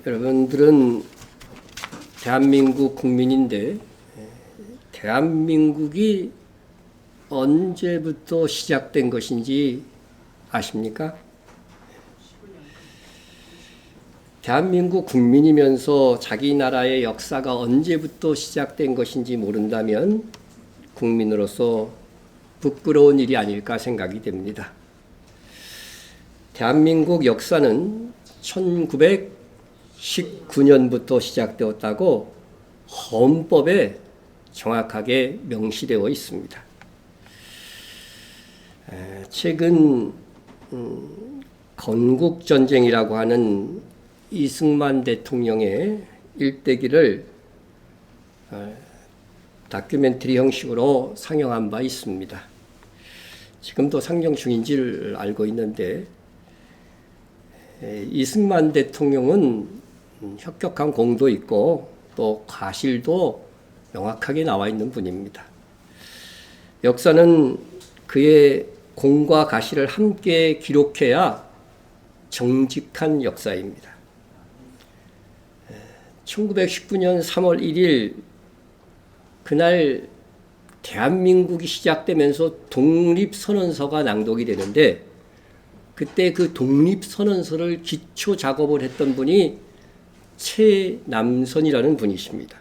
여러분들은 대한민국 국민인데 대한민국이 언제부터 시작된 것인지 아십니까? 대한민국 국민이면서 자기 나라의 역사가 언제부터 시작된 것인지 모른다면 국민으로서 부끄러운 일이 아닐까 생각이 됩니다. 대한민국 역사는 1919년부터 시작되었다고 헌법에 정확하게 명시되어 있습니다. 최근 건국전쟁이라고 하는 이승만 대통령의 일대기를 다큐멘터리 형식으로 상영한 바 있습니다. 지금도 상영 중인 줄 알고 있는데 이승만 대통령은 혁혁한 공도 있고 또 과실도 명확하게 나와 있는 분입니다. 역사는 그의 공과 과실을 함께 기록해야 정직한 역사입니다. 1919년 3월 1일 그날 대한민국이 시작되면서 독립선언서가 낭독이 되는데 그때 그 독립선언서를 기초 작업을 했던 분이 최남선이라는 분이십니다.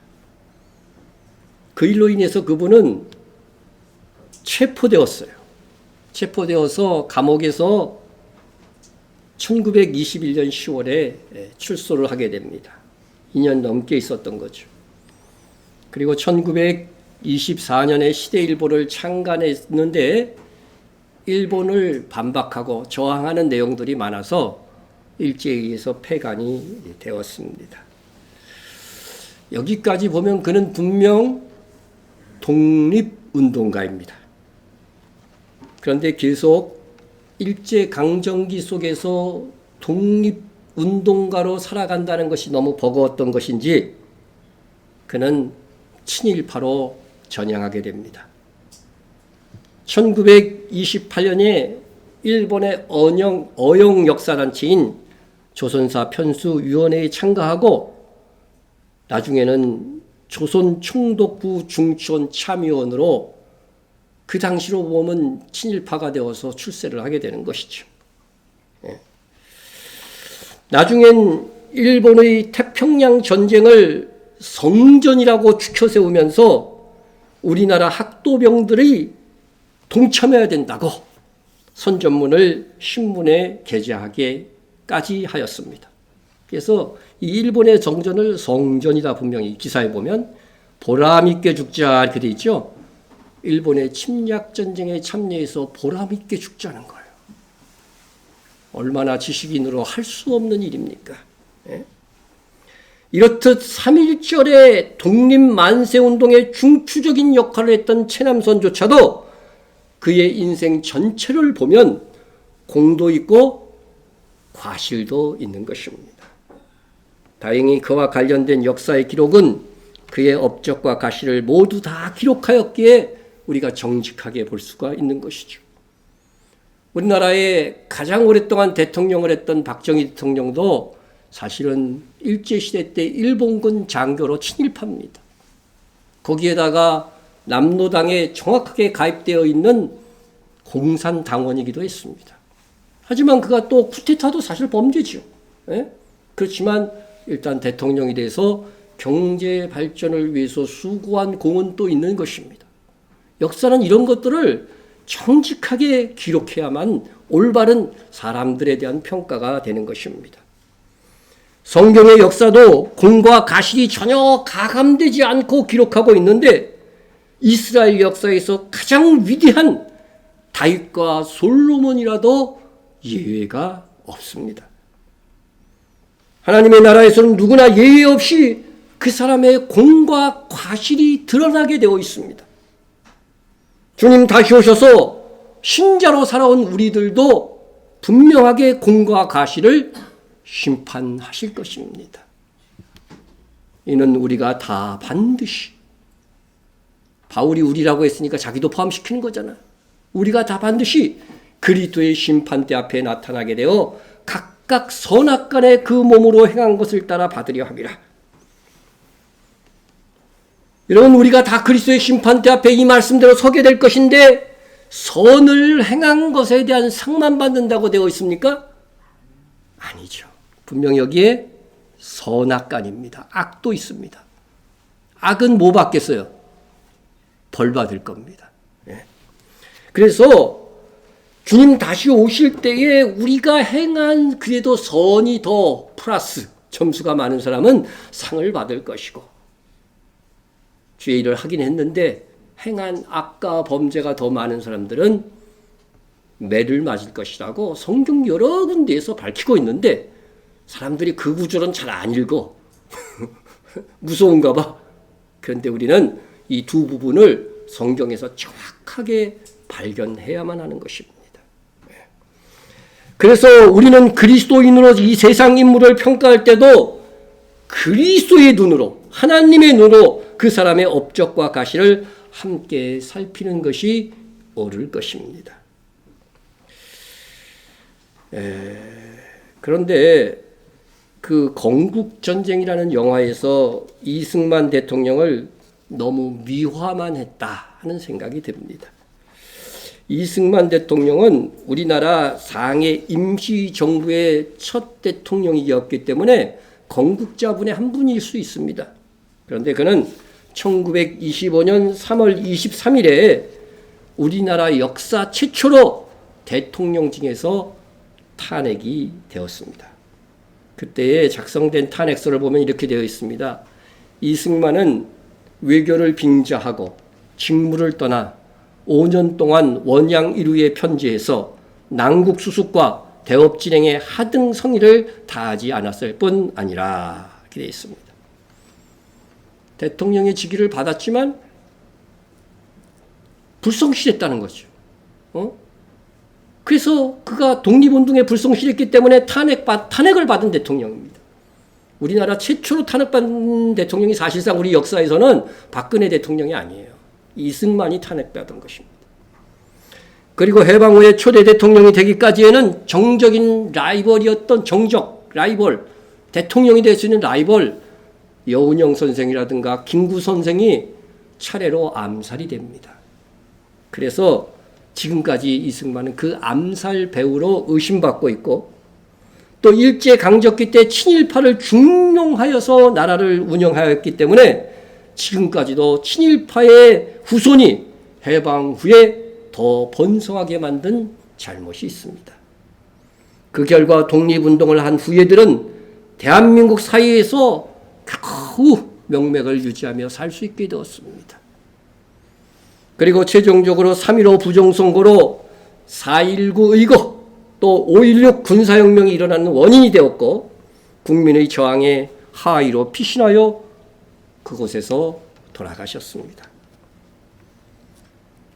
그 일로 인해서 그분은 체포되었어요. 체포되어서 감옥에서 1921년 10월에 출소를 하게 됩니다. 2년 넘게 있었던 거죠. 그리고 1924년에 시대일보를 창간했는데 일본을 반박하고 저항하는 내용들이 많아서 일제에 의해서 폐간이 되었습니다. 여기까지 보면 그는 분명 독립운동가입니다. 그런데 계속 일제강점기 속에서 독립운동가로 살아간다는 것이 너무 버거웠던 것인지 그는 친일파로 전향하게 됩니다. 1928년에 일본의 어영 역사단체인 조선사 편수위원회에 참가하고 나중에는 조선총독부 중추원 참의원으로 그 당시로 보면 친일파가 되어서 출세를 하게 되는 것이죠. 나중엔 일본의 태평양 전쟁을 성전이라고 추켜세우면서 우리나라 학도병들이 동참해야 된다고 선전문을 신문에 게재하게까지 하였습니다. 그래서 이 일본의 정전을 성전이다 분명히 기사에 보면 보람있게 죽자 이렇게 돼 있죠. 일본의 침략전쟁에 참여해서 보람있게 죽자는 거예요. 얼마나 지식인으로 할 수 없는 일입니까? 이렇듯 3.1절의 독립만세운동의 중추적인 역할을 했던 최남선조차도 그의 인생 전체를 보면 공도 있고 과실도 있는 것입니다. 다행히 그와 관련된 역사의 기록은 그의 업적과 과실을 모두 다 기록하였기에 우리가 정직하게 볼 수가 있는 것이죠. 우리나라의 가장 오랫동안 대통령을 했던 박정희 대통령도 사실은 일제시대 때 일본군 장교로 친일파입니다. 거기에다가 남로당에 정확하게 가입되어 있는 공산당원이기도 했습니다. 하지만 그가 또 쿠데타도 사실 범죄죠. 그렇지만 일단 대통령이 돼서 경제 발전을 위해서 수고한 공은 또 있는 것입니다. 역사는 이런 것들을 정직하게 기록해야만 올바른 사람들에 대한 평가가 되는 것입니다. 성경의 역사도 공과 과실이 전혀 가감되지 않고 기록하고 있는데 이스라엘 역사에서 가장 위대한 다윗과 솔로몬이라도 예외가 없습니다. 하나님의 나라에서는 누구나 예외 없이 그 사람의 공과 과실이 드러나게 되어 있습니다. 주님 다시 오셔서 신자로 살아온 우리들도 분명하게 공과 과실을 심판하실 것입니다. 이는 우리가 다 반드시, 바울이 우리라고 했으니까 자기도 포함시키는 거잖아. 우리가 다 반드시 그리스도의 심판대 앞에 나타나게 되어 각 각각 선악간에 그 몸으로 행한 것을 따라 받으려 함이라. 여러분, 우리가 다 그리스도의 심판대 앞에 이 말씀대로 서게 될 것인데 선을 행한 것에 대한 상만 받는다고 되어 있습니까? 아니죠. 분명히 여기에 선악간입니다. 악도 있습니다. 악은 뭐 받겠어요? 벌 받을 겁니다. 그래서 주님 다시 오실 때에 우리가 행한 그래도 선이 더 플러스 점수가 많은 사람은 상을 받을 것이고, 주의 일을 하긴 했는데 행한 악과 범죄가 더 많은 사람들은 매를 맞을 것이라고 성경 여러 군데에서 밝히고 있는데 사람들이 그 구절은 잘 안 읽어. 무서운가 봐. 그런데 우리는 이 두 부분을 성경에서 정확하게 발견해야만 하는 것입니다. 그래서 우리는 그리스도인으로 이 세상 인물을 평가할 때도 그리스도의 눈으로, 하나님의 눈으로 그 사람의 업적과 가시를 함께 살피는 것이 옳을 것입니다. 그런데 그 건국전쟁이라는 영화에서 이승만 대통령을 너무 미화만 했다 하는 생각이 듭니다. 이승만 대통령은 우리나라 상해 임시정부의 첫 대통령이었기 때문에 건국자분의 한 분일 수 있습니다. 그런데 그는 1925년 3월 23일에 우리나라 역사 최초로 대통령직에서 탄핵이 되었습니다. 그때에 작성된 탄핵서를 보면 이렇게 되어 있습니다. 이승만은 외교를 빙자하고 직무를 떠나 5년 동안 원양 일루에 편지해서 난국 수습과 대업 진행에 하등 성의를 다하지 않았을 뿐 아니라 이렇게 되어 있습니다. 대통령의 직위를 받았지만 불성실했다는 거죠. 그래서 그가 독립운동에 불성실했기 때문에 탄핵을 받은 대통령입니다. 우리나라 최초로 탄핵받은 대통령이 사실상 우리 역사에서는 박근혜 대통령이 아니에요. 이승만이 탄핵받은 것입니다. 그리고 해방 후에 초대 대통령이 되기까지에는 정적인 라이벌이었던 라이벌, 대통령이 될 수 있는 라이벌 여운형 선생이라든가 김구 선생이 차례로 암살이 됩니다. 그래서 지금까지 이승만은 그 암살 배우로 의심받고 있고, 또 일제강점기 때 친일파를 중용하여서 나라를 운영하였기 때문에 지금까지도 친일파의 후손이 해방 후에 더 번성하게 만든 잘못이 있습니다. 그 결과 독립운동을 한 후예들은 대한민국 사회에서 겨우 명맥을 유지하며 살 수 있게 되었습니다. 그리고 최종적으로 3.15 부정선거로 4.19 의거 또 5.16 군사혁명이 일어나는 원인이 되었고, 국민의 저항에 하의로 피신하여 그곳에서 돌아가셨습니다.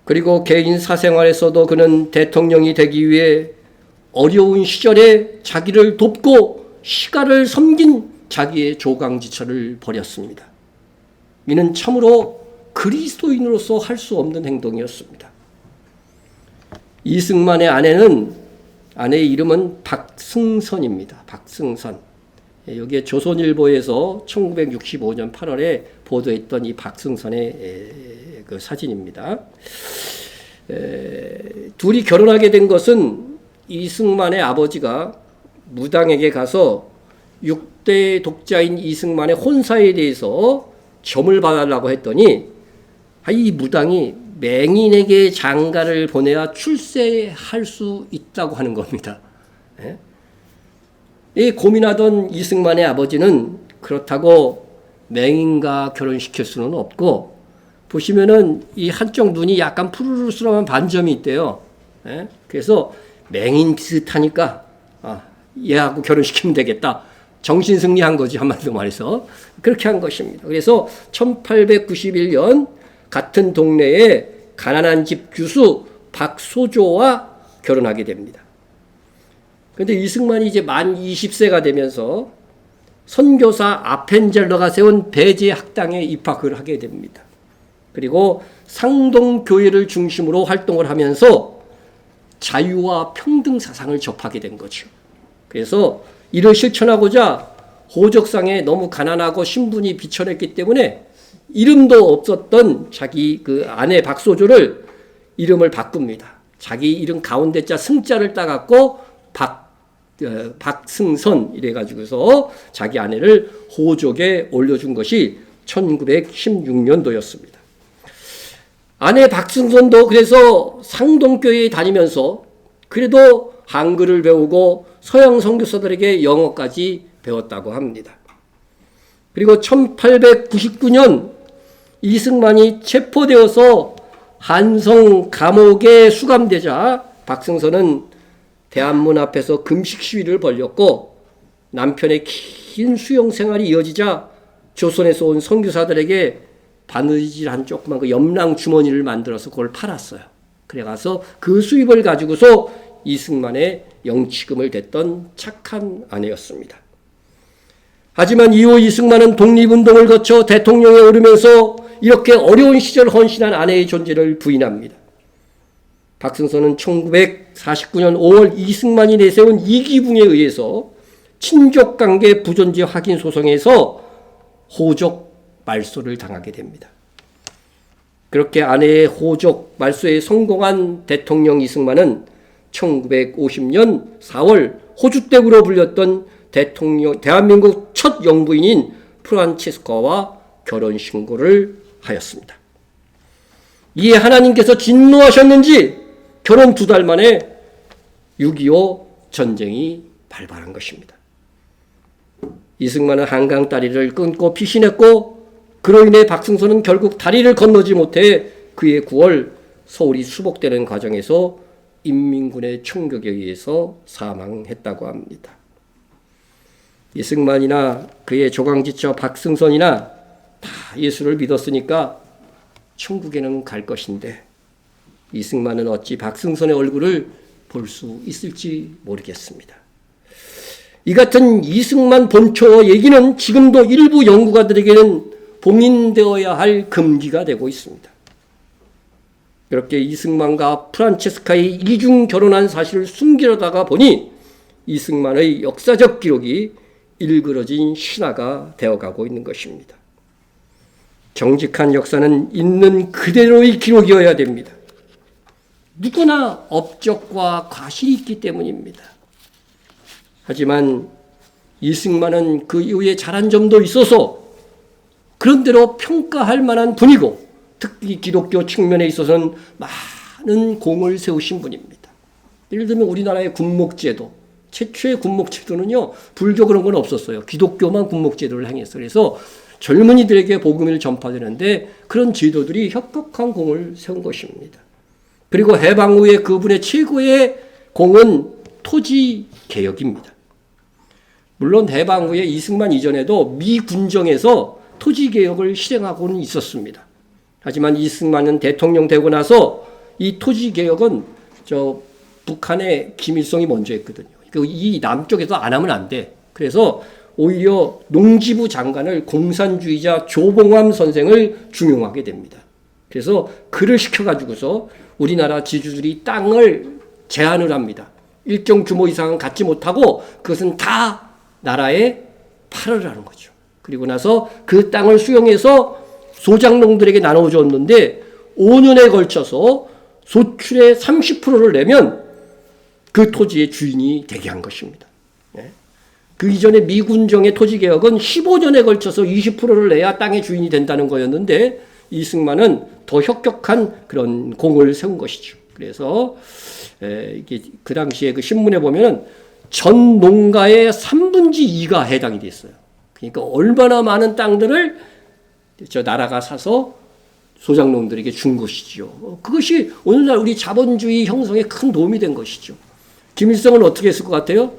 그리고 개인 사생활에서도 그는 대통령이 되기 위해 어려운 시절에 자기를 돕고 시가를 섬긴 자기의 조강지처를 벌였습니다. 이는 참으로 그리스도인으로서 할 수 없는 행동이었습니다. 이승만의 아내의 이름은 박승선입니다. 박승선. 여기에 조선일보에서 1965년 8월에 보도했던 이 박승선의 그 사진입니다. 둘이 결혼하게 된 것은 이승만의 아버지가 무당에게 가서 6대 독자인 이승만의 혼사에 대해서 점을 봐달라고 했더니 이 무당이 맹인에게 장가를 보내야 출세할 수 있다고 하는 겁니다. 이 고민하던 이승만의 아버지는 그렇다고 맹인과 결혼시킬 수는 없고, 보시면은 이 한쪽 눈이 약간 푸르르스름한 반점이 있대요. 그래서 맹인 비슷하니까 얘하고 결혼시키면 되겠다. 정신승리한 거지, 한마디로 말해서. 그렇게 한 것입니다. 그래서 1891년 같은 동네에 가난한 집 교수 박소조와 결혼하게 됩니다. 그런데 이승만이 이제 만 20세가 되면서 선교사 아펜젤러가 세운 배제 학당에 입학을 하게 됩니다. 그리고 상동교회를 중심으로 활동을 하면서 자유와 평등 사상을 접하게 된 거죠. 그래서 이를 실천하고자 호적상에 너무 가난하고 신분이 비천했기 때문에 이름도 없었던 자기 그 아내 박소조를 이름을 바꿉니다. 자기 이름 가운데 자 승자를 따갖고 박승선 이래가지고서 자기 아내를 호족에 올려준 것이 1916년도였습니다. 아내 박승선도 그래서 상동교회에 다니면서 그래도 한글을 배우고 서양 선교사들에게 영어까지 배웠다고 합니다. 그리고 1899년 이승만이 체포되어서 한성 감옥에 수감되자 박승선은 대한문 앞에서 금식 시위를 벌였고 남편의 긴 수용 생활이 이어지자 조선에서 온 선교사들에게 바느질한 조그만 그 염랑 주머니를 만들어서 그걸 팔았어요. 그래가서 그 수입을 가지고서 이승만의 영치금을 댔던 착한 아내였습니다. 하지만 이후 이승만은 독립운동을 거쳐 대통령에 오르면서 이렇게 어려운 시절 헌신한 아내의 존재를 부인합니다. 박승선은 1949년 5월 이승만이 내세운 이기붕에 의해서 친족관계 부존재 확인 소송에서 호적 말소를 당하게 됩니다. 그렇게 아내의 호적 말소에 성공한 대통령 이승만은 1950년 4월 호주댁으로 불렸던 대한민국 첫 영부인인 프란치스카와 결혼 신고를 하였습니다. 이에 하나님께서 진노하셨는지 결혼 2달 만에 6.25 전쟁이 발발한 것입니다. 이승만은 한강 다리를 끊고 피신했고 그로 인해 박승선은 결국 다리를 건너지 못해 그해 9월 서울이 수복되는 과정에서 인민군의 총격에 의해서 사망했다고 합니다. 이승만이나 그의 조강지처 박승선이나 다 예수를 믿었으니까 천국에는 갈 것인데 이승만은 어찌 박승선의 얼굴을 볼 수 있을지 모르겠습니다. 이 같은 이승만 본초 얘기는 지금도 일부 연구가들에게는 봉인되어야 할 금기가 되고 있습니다. 그렇게 이승만과 프란체스카의 이중 결혼한 사실을 숨기려다가 보니 이승만의 역사적 기록이 일그러진 신화가 되어가고 있는 것입니다. 정직한 역사는 있는 그대로의 기록이어야 됩니다. 누구나 업적과 과실이 있기 때문입니다. 하지만 이승만은 그 이후에 잘한 점도 있어서 그런대로 평가할 만한 분이고 특히 기독교 측면에 있어서는 많은 공을 세우신 분입니다. 예를 들면 우리나라의 군목제도, 최초의 군목제도는요, 불교 그런 건 없었어요. 기독교만 군목제도를 행했어요. 그래서 젊은이들에게 복음을 전파되는데 그런 제도들이 혁혁한 공을 세운 것입니다. 그리고 해방 후에 그분의 최고의 공은 토지 개혁입니다. 물론 해방 후에 이승만 이전에도 미 군정에서 토지 개혁을 실행하고는 있었습니다. 하지만 이승만은 대통령 되고 나서 이 토지 개혁은 북한의 김일성이 먼저 했거든요. 이 남쪽에서 안 하면 안 돼. 그래서 오히려 농지부 장관을 공산주의자 조봉암 선생을 중용하게 됩니다. 그래서 그를 시켜가지고서 우리나라 지주들이 땅을 제한을 합니다. 일정 규모 이상은 갖지 못하고 그것은 다 나라에 팔으라는 거죠. 그리고 나서 그 땅을 수용해서 소장농들에게 나눠줬는데 5년에 걸쳐서 소출의 30%를 내면 그 토지의 주인이 되게 한 것입니다. 그 이전에 미군정의 토지개혁은 15년에 걸쳐서 20%를 내야 땅의 주인이 된다는 거였는데 이승만은 더 혁혁한 그런 공을 세운 것이죠. 그래서 이게 그 당시에 그 신문에 보면은 전 농가의 3분의 2가 해당이 됐어요. 그러니까 얼마나 많은 땅들을 나라가 사서 소장농들에게 준 것이죠. 그것이 오늘날 우리 자본주의 형성에 큰 도움이 된 것이죠. 김일성은 어떻게 했을 것 같아요?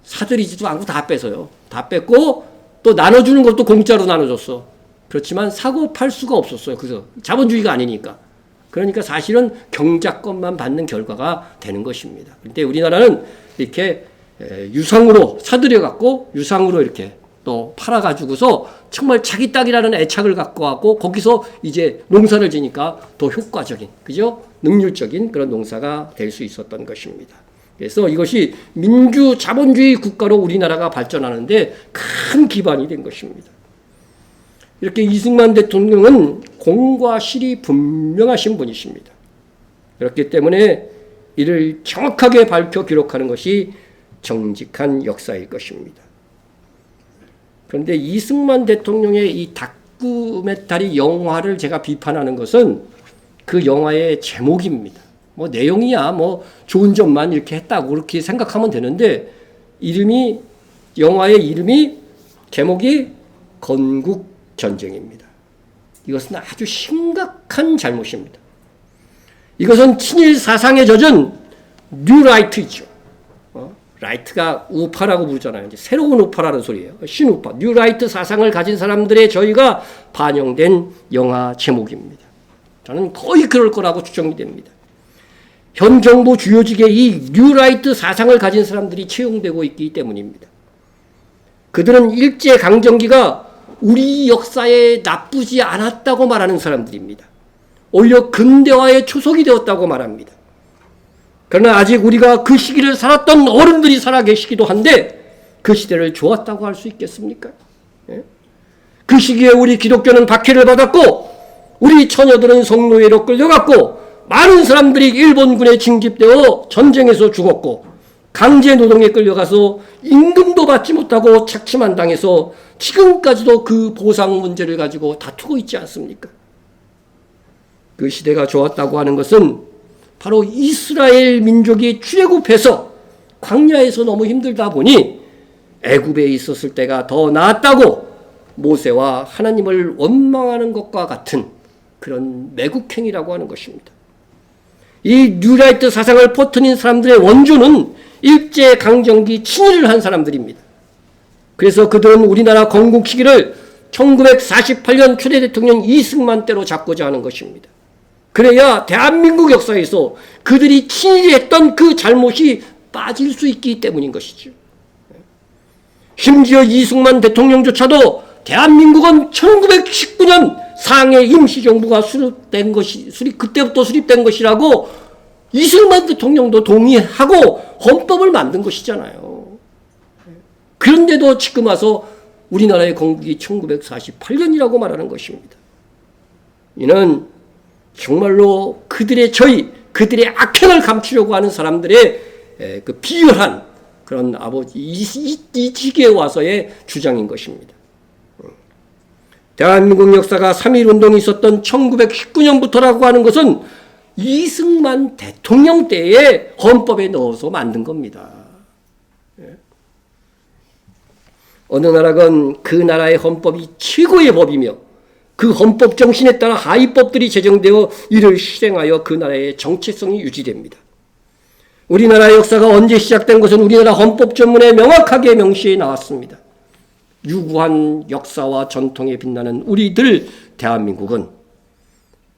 사들이지도 않고 다 뺏어요. 다 뺏고 또 나눠주는 것도 공짜로 나눠줬어. 그렇지만 사고 팔 수가 없었어요. 그래서 자본주의가 아니니까. 그러니까 사실은 경작권만 받는 결과가 되는 것입니다. 그런데 우리나라는 이렇게 유상으로 사들여갖고 유상으로 이렇게 또 팔아가지고서 정말 자기 땅이라는 애착을 갖고 하고 거기서 이제 농사를 지니까 더 효과적인, 그죠? 능률적인 그런 농사가 될 수 있었던 것입니다. 그래서 이것이 민주 자본주의 국가로 우리나라가 발전하는데 큰 기반이 된 것입니다. 이렇게 이승만 대통령은 공과 실이 분명하신 분이십니다. 그렇기 때문에 이를 정확하게 밝혀 기록하는 것이 정직한 역사일 것입니다. 그런데 이승만 대통령의 이 다큐멘터리 영화를 제가 비판하는 것은 그 영화의 제목입니다. 뭐 내용이야 뭐 좋은 점만 이렇게 했다고 그렇게 생각하면 되는데 영화의 이름이 제목이 건국전쟁입니다. 이것은 아주 심각한 잘못입니다. 이것은 친일 사상에 젖은 뉴라이트이죠. 라이트가 우파라고 부르잖아요. 이제 새로운 우파라는 소리예요. 신우파, 뉴라이트 사상을 가진 사람들의 저희가 반영된 영화 제목입니다. 저는 거의 그럴 거라고 추정이 됩니다. 현 정부 주요직에 이 뉴라이트 사상을 가진 사람들이 채용되고 있기 때문입니다. 그들은 일제강점기가 우리 역사에 나쁘지 않았다고 말하는 사람들입니다. 오히려 근대화의 초석이 되었다고 말합니다. 그러나 아직 우리가 그 시기를 살았던 어른들이 살아계시기도 한데 그 시대를 좋았다고 할 수 있겠습니까? 그 시기에 우리 기독교는 박해를 받았고 우리 처녀들은 성노예로 끌려갔고 많은 사람들이 일본군에 징집되어 전쟁에서 죽었고 강제 노동에 끌려가서 임금도 받지 못하고 착취만 당해서 지금까지도 그 보상 문제를 가지고 다투고 있지 않습니까? 그 시대가 좋았다고 하는 것은 바로 이스라엘 민족이 출애굽해서 광야에서 너무 힘들다 보니 애굽에 있었을 때가 더 나았다고 모세와 하나님을 원망하는 것과 같은 그런 매국행위라고 하는 것입니다. 이 뉴라이트 사상을 퍼뜨린 사람들의 원조는 일제강점기 친일을 한 사람들입니다. 그래서 그들은 우리나라 건국 시기를 1948년 초대 대통령 이승만 때로 잡고자 하는 것입니다. 그래야 대한민국 역사에서 그들이 친일했던 그 잘못이 빠질 수 있기 때문인 것이죠. 심지어 이승만 대통령조차도 대한민국은 1919년 상해 임시정부가 그때부터 수립된 것이라고 이승만 대통령도 동의하고 헌법을 만든 것이잖아요. 그런데도 지금 와서 우리나라의 건국이 1948년이라고 말하는 것입니다. 이는 정말로 그들의 악행을 감추려고 하는 사람들의 그 비열한 그런 이 시기에 와서의 주장인 것입니다. 대한민국 역사가 3.1운동이 있었던 1919년부터라고 하는 것은 이승만 대통령 때에 헌법에 넣어서 만든 겁니다. 어느 나라건 그 나라의 헌법이 최고의 법이며 그 헌법 정신에 따라 하위법들이 제정되어 이를 실행하여 그 나라의 정체성이 유지됩니다. 우리나라 역사가 언제 시작된 것은 우리나라 헌법 전문에 명확하게 명시해 나왔습니다. 유구한 역사와 전통에 빛나는 우리들 대한민국은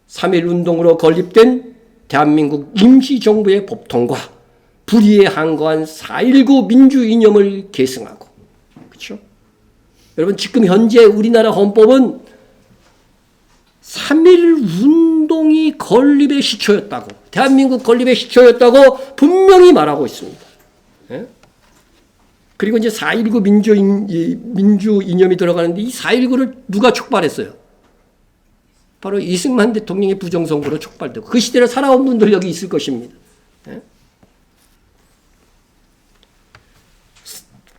3.1운동으로 건립된 대한민국 임시정부의 법통과 불의에 항거한 4.19 민주이념을 계승하고, 그렇죠? 여러분, 지금 현재 우리나라 헌법은 3.1운동이 건립의 시초였다고, 대한민국 건립의 시초였다고 분명히 말하고 있습니다. 예? 그리고 이제 4.19 민주 이념이 들어가는데 이 4.19를 누가 촉발했어요? 바로 이승만 대통령의 부정선거로 촉발되고 그 시대를 살아온 분들 여기 있을 것입니다.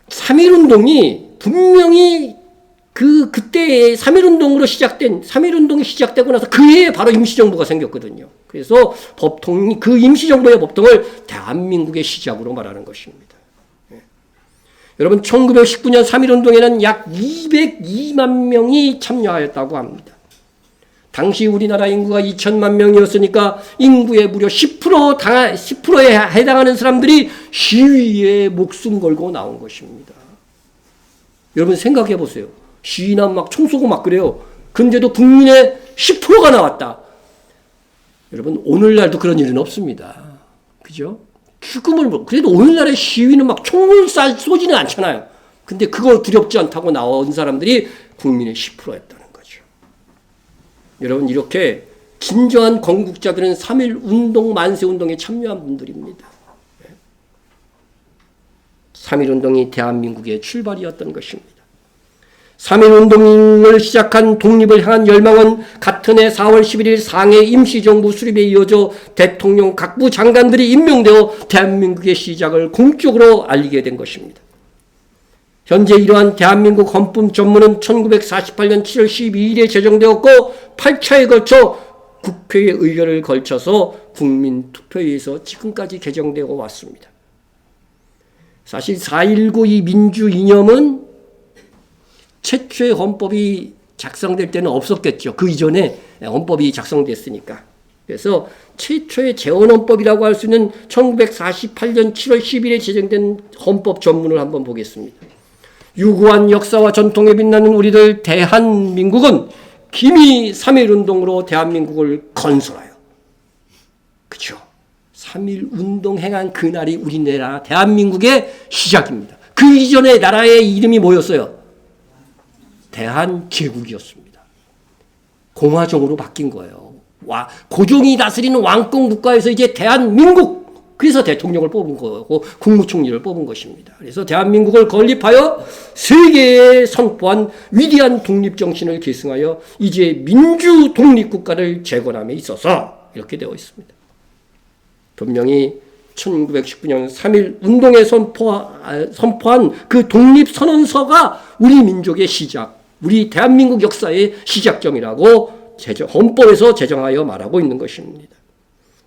3.1운동이 분명히 그때 3.1운동으로 시작된 3.1운동이 시작되고 나서 그 해에 바로 임시정부가 생겼거든요. 그래서 그 임시정부의 법통을 대한민국의 시작으로 말하는 것입니다. 여러분, 1919년 3.1운동에는 약 202만 명이 참여하였다고 합니다. 당시 우리나라 인구가 2천만 명이었으니까 인구의 무려 10%에 해당하는 사람들이 시위에 목숨 걸고 나온 것입니다. 여러분 생각해 보세요. 시위나 막 총 쏘고 막 그래요. 근데도 국민의 10%가 나왔다. 여러분, 오늘날도 그런 일은 없습니다. 그죠? 그래도 오늘날의 시위는 막 총을 쏘지는 않잖아요. 근데 그거 두렵지 않다고 나온 사람들이 국민의 10%였다는 거죠. 여러분, 이렇게 진정한 건국자들은 3.1운동, 만세운동에 참여한 분들입니다. 3.1운동이 대한민국의 출발이었던 것입니다. 3.1운동을 시작한 독립을 향한 열망은 같은 해 4월 11일 상해 임시정부 수립에 이어져 대통령 각부 장관들이 임명되어 대한민국의 시작을 공적으로 알리게 된 것입니다. 현재 이러한 대한민국 헌법 전문은 1948년 7월 12일에 제정되었고 8차에 걸쳐 국회의 의결을 거쳐서 국민투표에서 지금까지 개정되어 왔습니다. 사실 4.19 이 민주 이념은 최초의 헌법이 작성될 때는 없었겠죠. 그 이전에 헌법이 작성됐으니까. 그래서 최초의 재헌헌법이라고 할 수 있는 1948년 7월 10일에 제정된 헌법 전문을 한번 보겠습니다. 유구한 역사와 전통에 빛나는 우리들 대한민국은 기미 3.1운동으로 대한민국을 건설하여. 그렇죠. 3.1운동 행한 그날이 우리나라 대한민국의 시작입니다. 그 이전의 나라의 이름이 뭐였어요? 대한제국이었습니다. 공화정으로 바뀐 거예요. 고종이 다스리는 왕권 국가에서 이제 대한민국, 그래서 대통령을 뽑은 거고 국무총리를 뽑은 것입니다. 그래서 대한민국을 건립하여 세계에 선포한 위대한 독립정신을 계승하여 이제 민주 독립국가를 재건함에 있어서 이렇게 되어 있습니다. 분명히 1919년 3.1운동에 선포한 그 독립선언서가 우리 민족의 시작, 우리 대한민국 역사의 시작점이라고 헌법에서 제정하여 말하고 있는 것입니다.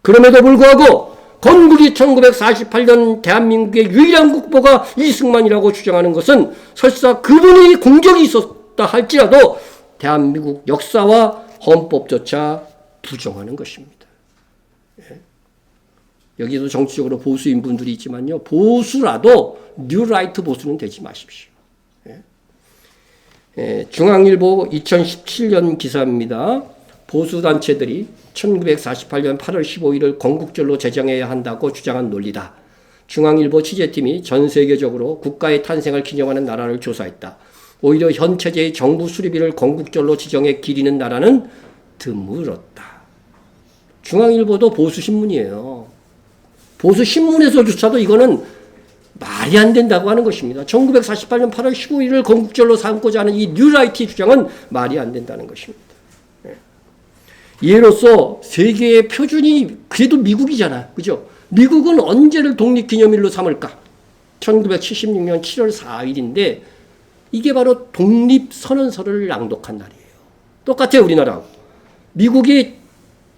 그럼에도 불구하고 건국이 1948년 대한민국의 유일한 국보가 이승만이라고 주장하는 것은 설사 그분이 공적이 있었다 할지라도 대한민국 역사와 헌법조차 부정하는 것입니다. 여기도 정치적으로 보수인 분들이 있지만요. 보수라도 뉴라이트 보수는 되지 마십시오. 중앙일보 2017년 기사입니다. 보수단체들이 1948년 8월 15일을 건국절로 제정해야 한다고 주장한 논리다. 중앙일보 취재팀이 전 세계적으로 국가의 탄생을 기념하는 나라를 조사했다. 오히려 현 체제의 정부 수립일을 건국절로 지정해 기리는 나라는 드물었다. 중앙일보도 보수신문이에요. 보수신문에서조차도 이거는 말이 안 된다고 하는 것입니다. 1948년 8월 15일을 건국절로 삼고자 하는 이 뉴라이트 주장은 말이 안 된다는 것입니다. 예로서 세계의 표준이 그래도 미국이잖아. 그죠? 미국은 언제를 독립기념일로 삼을까? 1976년 7월 4일인데 이게 바로 독립선언서를 낭독한 날이에요. 똑같아요, 우리나라하고. 미국이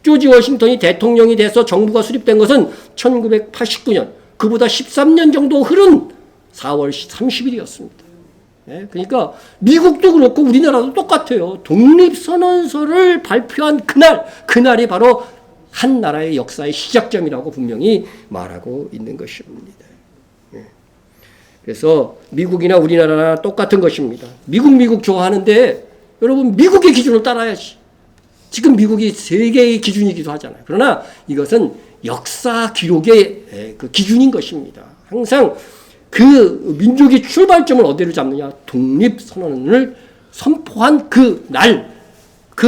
조지 워싱턴이 대통령이 돼서 정부가 수립된 것은 1989년, 그보다 13년 정도 흐른 4월 30일이었습니다. 그러니까 미국도 그렇고 우리나라도 똑같아요. 독립선언서를 발표한 그날이 바로 한 나라의 역사의 시작점이라고 분명히 말하고 있는 것입니다. 그래서 미국이나 우리나라나 똑같은 것입니다. 미국 좋아하는데 여러분 미국의 기준을 따라야지. 지금 미국이 세계의 기준이기도 하잖아요. 그러나 이것은 역사 기록의 그 기준인 것입니다. 항상 그 민족의 출발점을 어디로 잡느냐? 독립선언을 선포한 그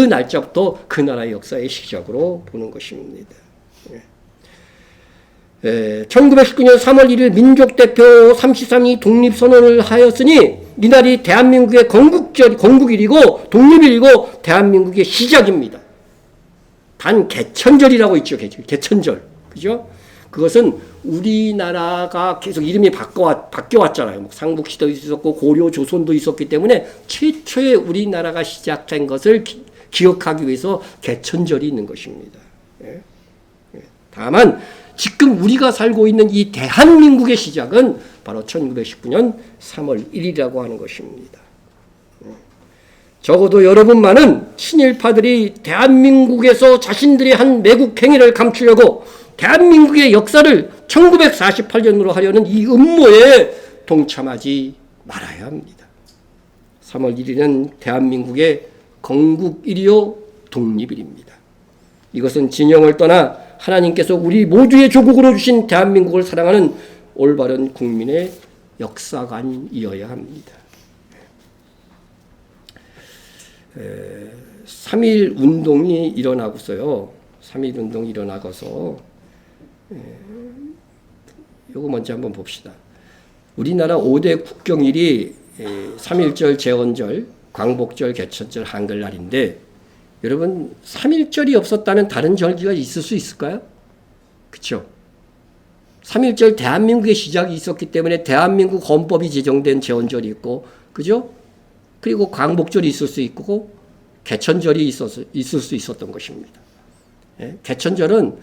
날짜부터 그 나라의 역사의 시작으로 보는 것입니다. 1919년 3월 1일 민족대표 33이 독립선언을 하였으니 이날이 대한민국의 건국일이고 독립일이고 대한민국의 시작입니다. 단 개천절이라고 있죠. 개천절. 그죠? 그것은 우리나라가 계속 이름이 바뀌어왔잖아요. 삼국시도 있었고 고려 조선도 있었기 때문에 최초의 우리나라가 시작된 것을 기억하기 위해서 개천절이 있는 것입니다. 다만 지금 우리가 살고 있는 이 대한민국의 시작은 바로 1919년 3월 1일이라고 하는 것입니다. 적어도 여러분만은 친일파들이 대한민국에서 자신들이 한 매국 행위를 감추려고 대한민국의 역사를 1948년으로 하려는 이 음모에 동참하지 말아야 합니다. 3월 1일은 대한민국의 건국일이요 독립일입니다. 이것은 진영을 떠나 하나님께서 우리 모두의 조국으로 주신 대한민국을 사랑하는 올바른 국민의 역사관이어야 합니다. 3.1 운동이 일어나고서요. 3.1 운동이 일어나고서 요거 먼저 한번 봅시다. 우리나라 5대 국경일이 3.1절, 제헌절, 광복절, 개천절, 한글날인데 여러분 3.1절이 없었다면 다른 절기가 있을 수 있을까요? 그렇죠? 3.1절 대한민국의 시작이 있었기 때문에 대한민국 헌법이 제정된 제헌절이 있고, 그죠? 그리고 광복절이 있을 수 있고, 개천절이 있을 수 있었던 것입니다. 예? 개천절은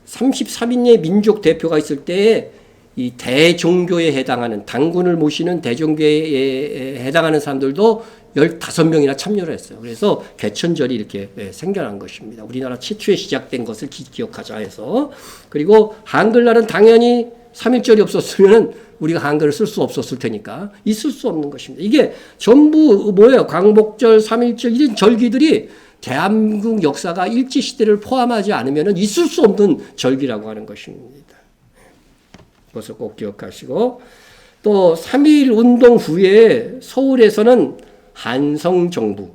33인의 민족 대표가 있을 때에 이 대종교에 해당하는 당군을 모시는 대종교에 해당하는 사람들도 15명이나 참여를 했어요. 그래서 개천절이 이렇게 생겨난 것입니다. 우리나라 최초에 시작된 것을 기억하자 해서. 그리고 한글날은 당연히 3.1절이 없었으면 우리가 한글을 쓸 수 없었을 테니까 있을 수 없는 것입니다. 이게 전부 뭐예요? 광복절, 3.1절 이런 절기들이 대한민국 역사가 일제시대를 포함하지 않으면 있을 수 없는 절기라고 하는 것입니다. 그것을 꼭 기억하시고, 또 3.1 운동 후에 서울에서는 한성정부,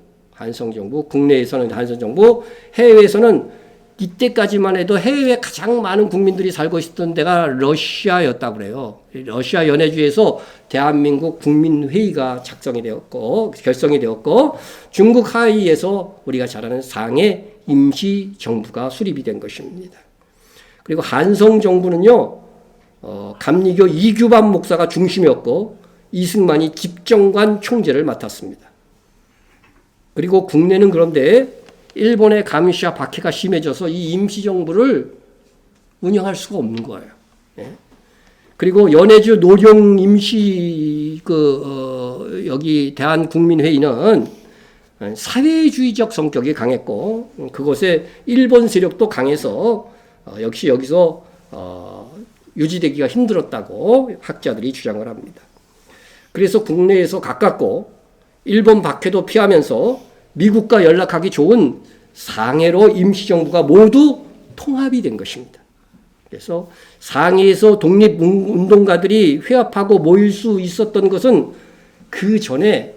국내에서는 한성정부, 해외에서는 이때까지만 해도 해외에 가장 많은 국민들이 살고 있었던 데가 러시아였다고 그래요. 러시아 연해주에서 대한민국 국민회의가 결성이 되었고, 중국 하이에서 우리가 잘 아는 상해 임시정부가 수립이 된 것입니다. 그리고 한성정부는요, 감리교 이규반 목사가 중심이었고, 이승만이 집정관 총재를 맡았습니다. 그리고 국내는 그런데 일본의 감시와 박해가 심해져서 이 임시정부를 운영할 수가 없는 거예요. 예? 그리고 연해주 노령 임시 여기 대한국민회의는 사회주의적 성격이 강했고, 그곳에 일본 세력도 강해서 역시 여기서 유지되기가 힘들었다고 학자들이 주장을 합니다. 그래서 국내에서 가깝고 일본 박해도 피하면서 미국과 연락하기 좋은 상해로 임시정부가 모두 통합이 된 것입니다. 그래서 상해에서 독립운동가들이 회합하고 모일 수 있었던 것은 그 전에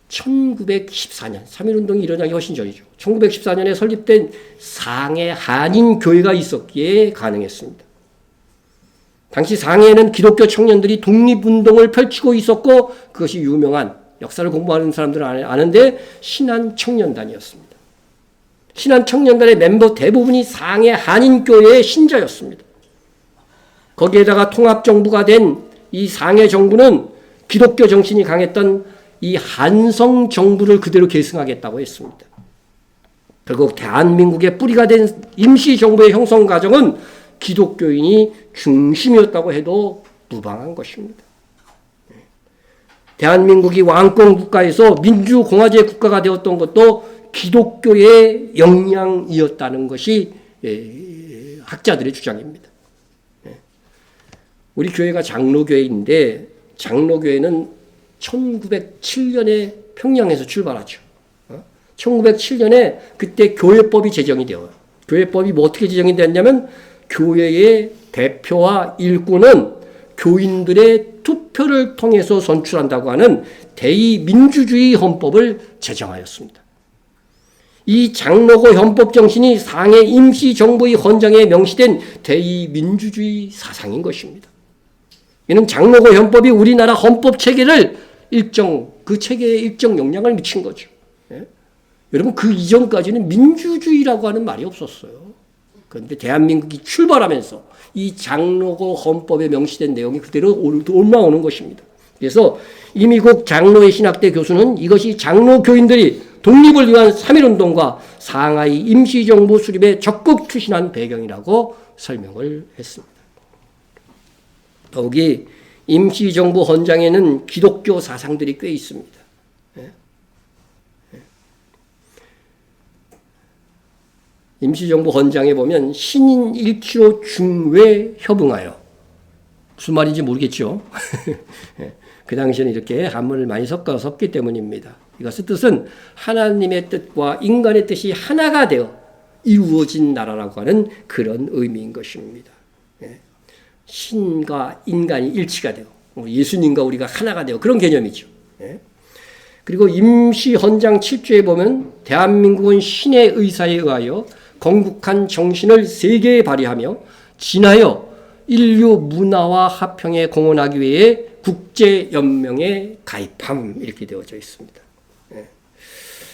1914년, 3.1운동이 일어나기 훨씬 전이죠. 1914년에 설립된 상해 한인교회가 있었기에 가능했습니다. 당시 상해에는 기독교 청년들이 독립운동을 펼치고 있었고, 그것이 유명한, 역사를 공부하는 사람들은 아는데 신한청년단이었습니다. 신한청년단의 멤버 대부분이 상해 한인교회의 신자였습니다. 거기에다가 통합정부가 된 이 상해 정부는 기독교 정신이 강했던 이 한성정부를 그대로 계승하겠다고 했습니다. 결국 대한민국의 뿌리가 된 임시정부의 형성 과정은 기독교인이 중심이었다고 해도 무방한 것입니다. 대한민국이 왕권 국가에서 민주공화제 국가가 되었던 것도 기독교의 영향이었다는 것이 학자들의 주장입니다. 우리 교회가 장로교회인데 장로교회는 1907년에 평양에서 출발하죠. 1907년에 그때 교회법이 제정이 되어요. 교회법이 뭐 어떻게 제정이 됐냐면 교회의 대표와 일꾼은 교인들의 투표를 통해서 선출한다고 하는 대의민주주의 헌법을 제정하였습니다. 이 장로고 헌법 정신이 상해 임시정부의 헌장에 명시된 대의민주주의 사상인 것입니다. 이는 장로고 헌법이 우리나라 헌법 체계를 그 체계에 일정 영향을 미친 거죠. 예? 여러분, 그 이전까지는 민주주의라고 하는 말이 없었어요. 그런데 대한민국이 출발하면서 이 장로고 헌법에 명시된 내용이 그대로 올라오는 것입니다. 그래서 이미국 장로의 신학대 교수는 이것이 장로 교인들이 독립을 위한 3.1운동과 상하이 임시정부 수립에 적극 추진한 배경이라고 설명을 했습니다. 더욱이 임시정부 헌장에는 기독교 사상들이 꽤 있습니다. 임시정부 헌장에 보면 신인 1km 중외 협응하여, 무슨 말인지 모르겠죠. 그 당시에는 이렇게 한문을 많이 섞기 때문입니다. 이것의 뜻은 하나님의 뜻과 인간의 뜻이 하나가 되어 이루어진 나라라고 하는 그런 의미인 것입니다. 신과 인간이 일치가 되어 예수님과 우리가 하나가 되어 그런 개념이죠. 그리고 임시헌장 7조에 보면 대한민국은 신의 의사에 의하여 건국한 정신을 세계에 발휘하며 진하여 인류 문화와 화평에 공헌하기 위해 국제연맹에 가입함 이렇게 되어져 있습니다.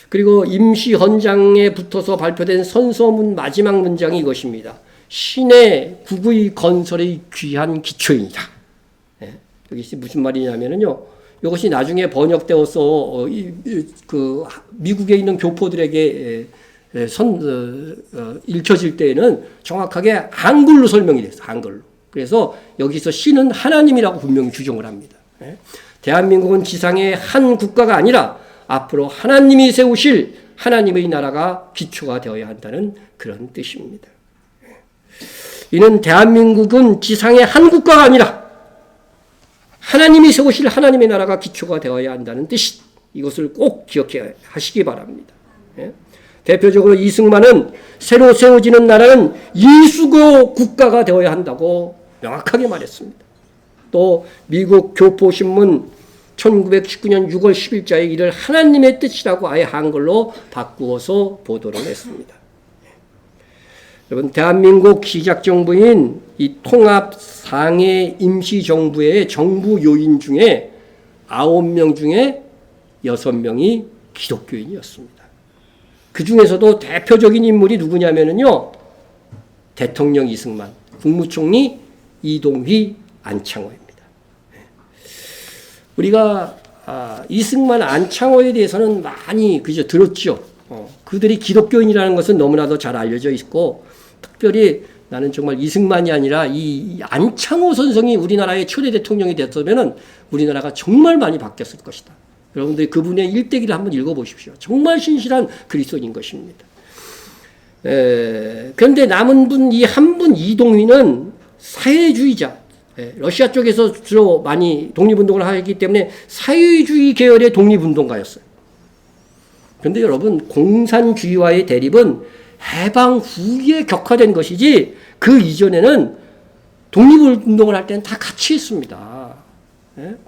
그리고 임시헌장에 붙어서 발표된 선서문 마지막 문장이 이것입니다. 신의 국의 건설의 귀한 기초이다. 여기 무슨 말이냐면요. 이것이 나중에 번역되어서 미국에 있는 교포들에게 읽혀질 때에는 정확하게 한글로 설명이 됐어요. 한글로. 그래서 여기서 신은 하나님이라고 분명히 규정을 합니다. 대한민국은 지상의 한 국가가 아니라 앞으로 하나님이 세우실 하나님의 나라가 기초가 되어야 한다는 그런 뜻입니다. 이는 대한민국은 지상의 한 국가가 아니라 하나님이 세우실 하나님의 나라가 기초가 되어야 한다는 뜻이 이것을 꼭 기억해 하시기 바랍니다. 대표적으로 이승만은 새로 세워지는 나라는 이수교 국가가 되어야 한다고 명확하게 말했습니다. 또 미국 교포신문 1919년 6월 10일자에 이를 하나님의 뜻이라고 아예 한글로 바꾸어서 보도를 했습니다. 여러분, 대한민국 시작정부인 이 통합상해 임시정부의 정부 요인 중에 9명 중에 6명이 기독교인이었습니다. 그 중에서도 대표적인 인물이 누구냐면요. 대통령 이승만, 국무총리 이동휘, 안창호입니다. 우리가 이승만, 안창호에 대해서는 많이 그저 들었죠. 그들이 기독교인이라는 것은 너무나도 잘 알려져 있고, 특별히 나는 정말 이승만이 아니라 이 안창호 선생이 우리나라의 초대 대통령이 됐으면 우리나라가 정말 많이 바뀌었을 것이다. 여러분들 그분의 일대기를 한번 읽어보십시오. 정말 신실한 그리스도인인 것입니다. 그런데 남은 분, 이 한 분 이동휘는 사회주의자, 러시아 쪽에서 주로 많이 독립운동을 하기 때문에 사회주의 계열의 독립운동가였어요. 그런데 여러분, 공산주의와의 대립은 해방 후에 격화된 것이지 그 이전에는 독립운동을 할 때는 다 같이 했습니다.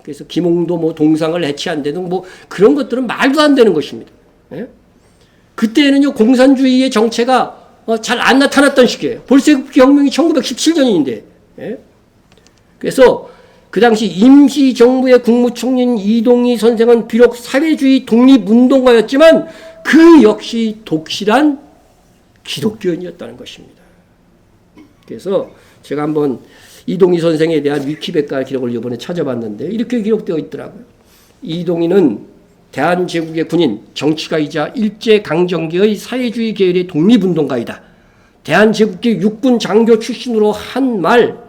그래서 김홍도 뭐 동상을 해체한다든 뭐 그런 것들은 말도 안 되는 것입니다. 그때는요, 공산주의의 정체가 잘 안 나타났던 시기예요. 볼셰비키 혁명이 1917년인데. 그래서 그 당시 임시정부의 국무총리인 이동희 선생은 비록 사회주의 독립운동가였지만 그 역시 독실한 기독교인이었다는 것입니다. 그래서 제가 한번 이동희 선생에 대한 위키백과 기록을 이번에 찾아봤는데 이렇게 기록되어 있더라고요. 이동희는 대한제국의 군인, 정치가이자 일제강점기의 사회주의 계열의 독립운동가이다. 대한제국의 육군 장교 출신으로 구한말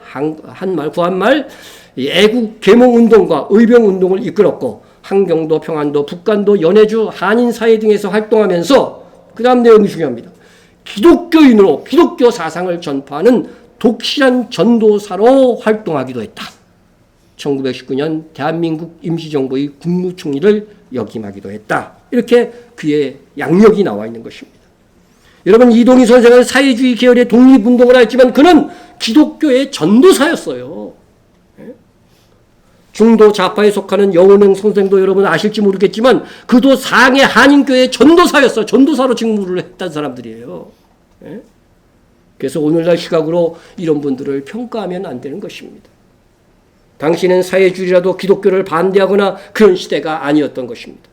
애국 계몽운동과 의병운동을 이끌었고 한경도, 평안도, 북간도, 연해주, 한인사회 등에서 활동하면서 그 다음 내용이 중요합니다. 기독교인으로 기독교 사상을 전파하는 독실한 전도사로 활동하기도 했다. 1919년 대한민국 임시정부의 국무총리를 역임하기도 했다. 이렇게 그의 양력이 나와 있는 것입니다. 여러분, 이동희 선생은 사회주의 계열의 독립운동을 했지만 그는 기독교의 전도사였어요. 중도 좌파에 속하는 여운행 선생도 여러분 아실지 모르겠지만 그도 상해 한인교회 전도사였어요. 전도사로 직무를 했던 사람들이에요. 그래서 오늘날 시각으로 이런 분들을 평가하면 안 되는 것입니다. 당시는 사회주의라도 기독교를 반대하거나 그런 시대가 아니었던 것입니다.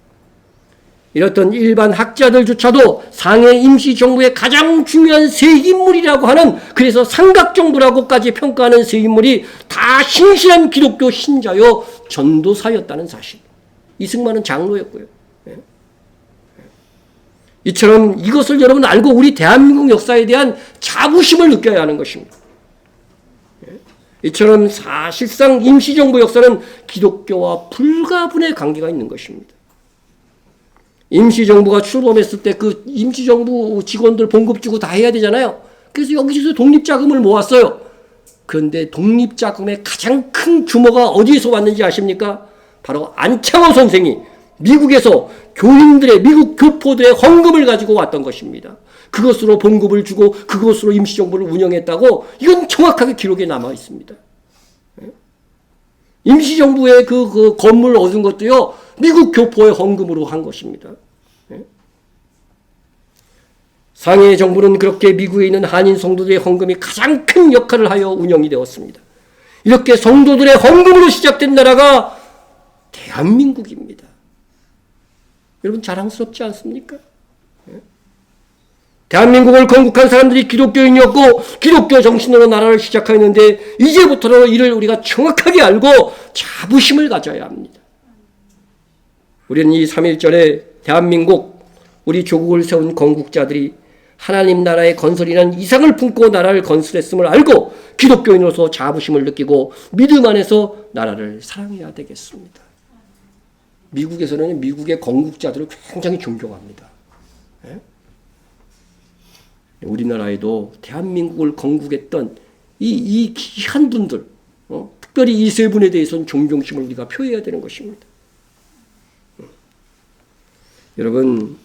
이렇던 일반 학자들조차도 상해 임시정부의 가장 중요한 세 인물이라고 하는, 그래서 삼각정부라고까지 평가하는 세 인물이 다 신실한 기독교 신자요 전도사였다는 사실. 이승만은 장로였고요. 이처럼 이것을 여러분 알고 우리 대한민국 역사에 대한 자부심을 느껴야 하는 것입니다. 이처럼 사실상 임시정부 역사는 기독교와 불가분의 관계가 있는 것입니다. 임시정부가 출범했을 때 그 임시정부 직원들 봉급 주고 다 해야 되잖아요. 그래서 여기서 독립자금을 모았어요. 그런데 독립자금의 가장 큰 규모가 어디에서 왔는지 아십니까? 바로 안창호 선생이 미국에서 교인들의, 미국 교포들의 헌금을 가지고 왔던 것입니다. 그것으로 봉급을 주고 그것으로 임시정부를 운영했다고, 이건 정확하게 기록에 남아 있습니다. 임시정부의 그 건물 얻은 것도요, 미국 교포의 헌금으로 한 것입니다. 상해 정부는 그렇게 미국에 있는 한인 성도들의 헌금이 가장 큰 역할을 하여 운영이 되었습니다. 이렇게 성도들의 헌금으로 시작된 나라가 대한민국입니다. 여러분 자랑스럽지 않습니까? 대한민국을 건국한 사람들이 기독교인이었고 기독교 정신으로 나라를 시작하였는데 이제부터는 이를 우리가 정확하게 알고 자부심을 가져야 합니다. 우리는 이 3.1절에 대한민국, 우리 조국을 세운 건국자들이 하나님 나라의 건설이라는 이상을 품고 나라를 건설했음을 알고 기독교인으로서 자부심을 느끼고 믿음 안에서 나라를 사랑해야 되겠습니다. 미국에서는 미국의 건국자들을 굉장히 존경합니다. 예? 우리나라에도 대한민국을 건국했던 이 귀한 분들, 특별히 이 세 분에 대해서는 존경심을 우리가 표해야 되는 것입니다. 여러분,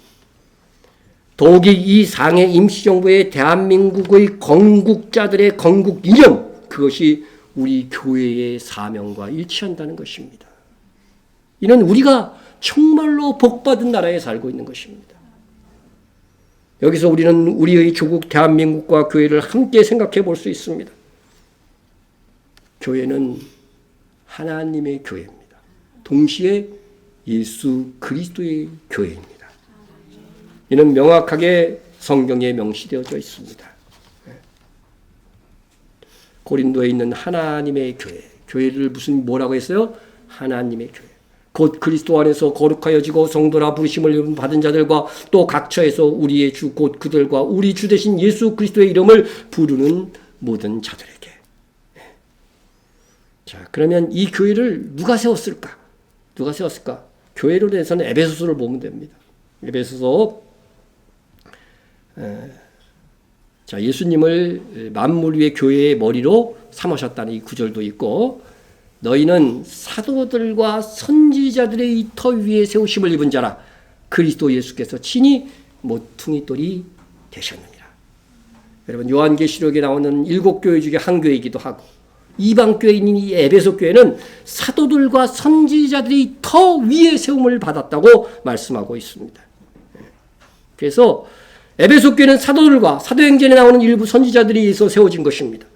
더욱이 이 상해 임시정부의 대한민국의 건국자들의 건국 이념, 그것이 우리 교회의 사명과 일치한다는 것입니다. 이는 우리가 정말로 복받은 나라에 살고 있는 것입니다. 여기서 우리는 우리의 조국 대한민국과 교회를 함께 생각해 볼 수 있습니다. 교회는 하나님의 교회입니다. 동시에 예수 그리스도의 교회입니다. 이는 명확하게 성경에 명시되어져 있습니다. 고린도에 있는 하나님의 교회, 교회를 뭐라고 했어요? 하나님의 교회. 곧 그리스도 안에서 거룩하여지고 성도라 부르심을 받은 자들과 또 각처에서 우리의 주 곧 그들과 우리 주 되신 예수 그리스도의 이름을 부르는 모든 자들에게. 자, 그러면 이 교회를 누가 세웠을까? 누가 세웠을까? 교회로 대해서는 에베소서를 보면 됩니다. 에베소서, 자, 예수님을 만물 위의 교회의 머리로 삼으셨다는 이 구절도 있고, 너희는 사도들과 선지자들의 터 위에 세우심을 입은 자라. 그리스도 예수께서 친히 모퉁이돌이 되셨느니라. 여러분, 요한계시록에 나오는 7교회 중에 한 교회이기도 하고, 이방 교회인 이 에베소 교회는 사도들과 선지자들의 터 위에 세움을 받았다고 말씀하고 있습니다. 그래서 에베소 교회는 사도들과 사도행전에 나오는 일부 선지자들이 의해서 세워진 것입니다.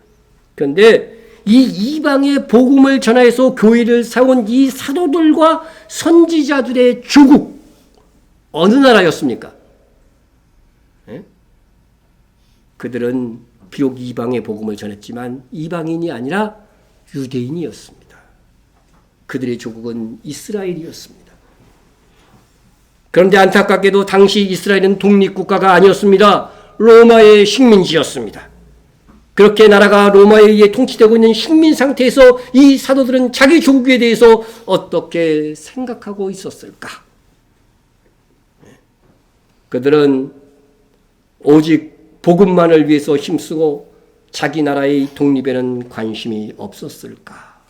그런데 이 이방의 복음을 전하여서 교회를 세운 이 사도들과 선지자들의 조국, 어느 나라였습니까? 예? 그들은 비록 이방의 복음을 전했지만 이방인이 아니라 유대인이었습니다. 그들의 조국은 이스라엘이었습니다. 그런데 안타깝게도 당시 이스라엘은 독립국가가 아니었습니다. 로마의 식민지였습니다. 그렇게 나라가 로마에 의해 통치되고 있는 식민 상태에서 이 사도들은 자기 조국에 대해서 어떻게 생각하고 있었을까? 그들은 오직 복음만을 위해서 힘쓰고 자기 나라의 독립에는 관심이 없었을까?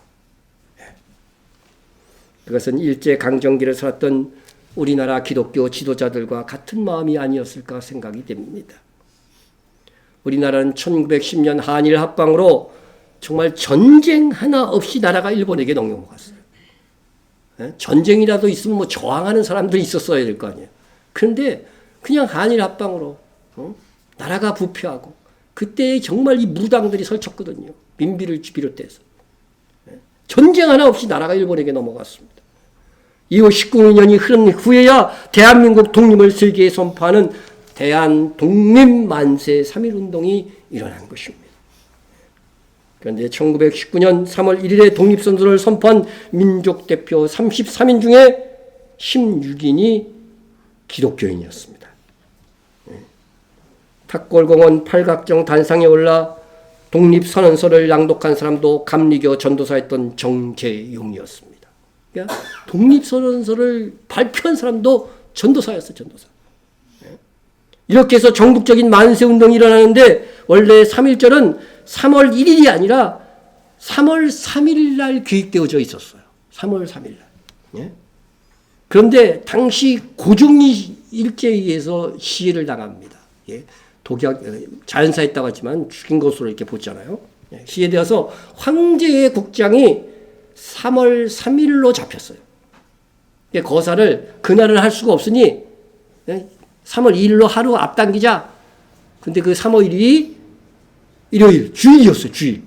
그것은 일제강점기를 살았던 우리나라 기독교 지도자들과 같은 마음이 아니었을까 생각이 됩니다. 우리나라는 1910년 한일 합방으로 정말 전쟁 하나 없이 나라가 일본에게 넘겨갔어요. 전쟁이라도 있으면 뭐 저항하는 사람들이 있었어야 될 거 아니에요. 그런데 그냥 한일 합방으로 나라가 부패하고 그때 정말 이 무당들이 설쳤거든요. 민비를 비롯해서. 전쟁 하나 없이 나라가 일본에게 넘어갔습니다. 이후 19년이 흐른 후에야 대한민국 독립을 세계에 선포하는 대한 독립만세 3.1운동이 일어난 것입니다. 그런데 1919년 3월 1일에 독립선언을 선포한 민족대표 33인 중에 16인이 기독교인이었습니다. 탁골공원 팔각정 단상에 올라 독립선언서를 낭독한 사람도 감리교 전도사였던 정재용이었습니다. 그러니까 독립선언서를 발표한 사람도 전도사였어요. 전도사. 이렇게 해서 전국적인 만세운동이 일어나는데 원래 3.1절은 3월 1일이 아니라 3월 3일 날 기획되어져 있었어요. 3월 3일 날. 예? 그런데 당시 고종이 일제에 의해서 시해를 당합니다. 예? 독약, 자연사했다고 하지만 죽인 것으로 이렇게 보잖아요. 예? 시해되어서 황제의 국장이 3월 3일로 잡혔어요. 거사를 그날을 할 수가 없으니 예? 3월 2일로 하루 앞당기자. 근데 그 3월 1일이 일요일, 주일이었어요. 주일.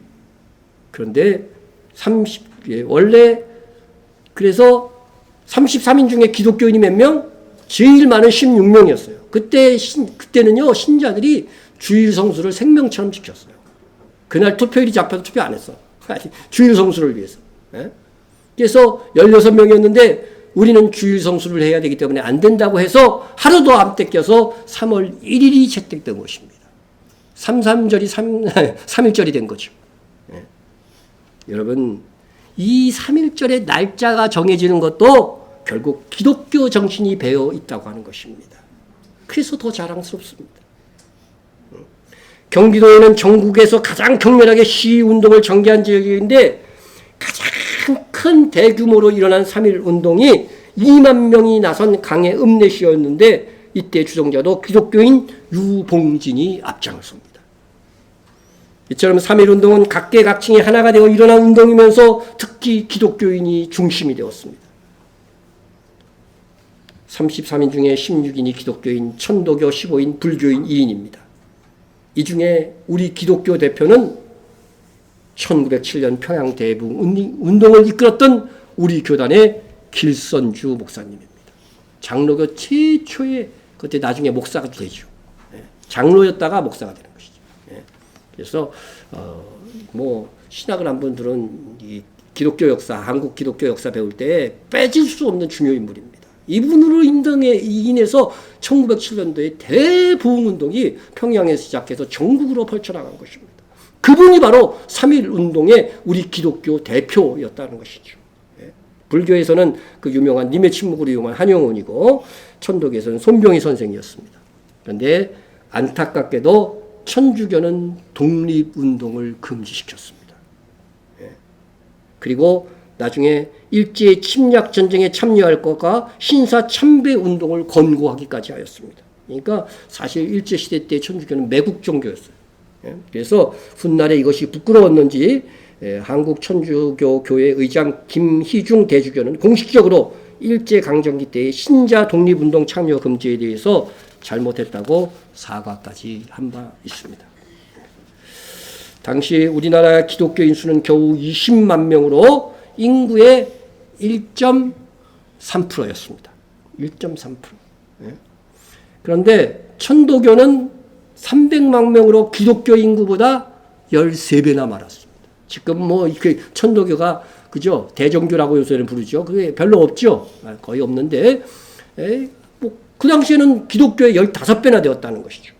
그런데 원래 그래서 33인 중에 기독교인이 몇 명? 제일 많은 16명이었어요. 그때는요, 신자들이 주일 성수를 생명처럼 지켰어요. 그날 투표일이 잡혀도 투표 안 했어. 주일 성수를 위해서. 그래서 16명이었는데 우리는 주일 성수를 해야 되기 때문에 안 된다고 해서 하루도 안 떼껴서 3월 1일이 채택된 것입니다. 3일절이 된 거죠. 여러분, 이 3일절의 날짜가 정해지는 것도 결국 기독교 정신이 배어 있다고 하는 것입니다. 그래서 더 자랑스럽습니다. 경기도에는 전국에서 가장 격렬하게 시위운동을 전개한 지역인데 가장 큰 대규모로 일어난 3.1 운동이 2만 명이 나선 강의 읍내시였는데 이때 주동자도 기독교인 유봉진이 앞장섭니다. 이처럼 3.1 운동은 각계각층이 하나가 되어 일어난 운동이면서 특히 기독교인이 중심이 되었습니다. 33인 중에 16인이 기독교인, 천도교 15인, 불교인 2인입니다. 이 중에 우리 기독교 대표는 1907년 평양 대붕 운동을 이끌었던 우리 교단의 길선주 목사님입니다. 장로교 최초의 그때 나중에 목사가 되죠. 장로였다가 목사가 되는 것이죠. 그래서 신학을 한번 들은 이 기독교 역사, 한국 기독교 역사 배울 때 빼질 수 없는 중요 인물입니다. 이분으로 인해서 1907년도에 대부흥운동이 평양에서 시작해서 전국으로 펼쳐나간 것입니다. 그분이 바로 3.1 운동의 우리 기독교 대표였다는 것이죠. 불교에서는 그 유명한 님의 침묵으로 유명한 한영원이고 천도교에서는 손병희 선생이었습니다. 그런데 안타깝게도 천주교는 독립운동을 금지시켰습니다. 그리고 나중에 일제 침략 전쟁에 참여할 것과 신사 참배 운동을 권고하기까지 하였습니다. 그러니까 사실 일제 시대 때 천주교는 매국 종교였어요. 그래서 훗날에 이것이 부끄러웠는지 한국 천주교 교회 의장 김희중 대주교는 공식적으로 일제 강점기 때의 신자 독립운동 참여 금지에 대해서 잘못했다고 사과까지 한 바 있습니다. 당시 우리나라 기독교인 수는 겨우 20만 명으로 인구의 1.3%였습니다. 1.3%. 그런데 천도교는 300만 명으로 기독교 인구보다 13배나 많았습니다. 지금 천도교가 그죠? 대종교라고 요새는 부르죠. 그게 별로 없죠. 거의 없는데 그 당시에는 기독교의 15배나 되었다는 것이죠.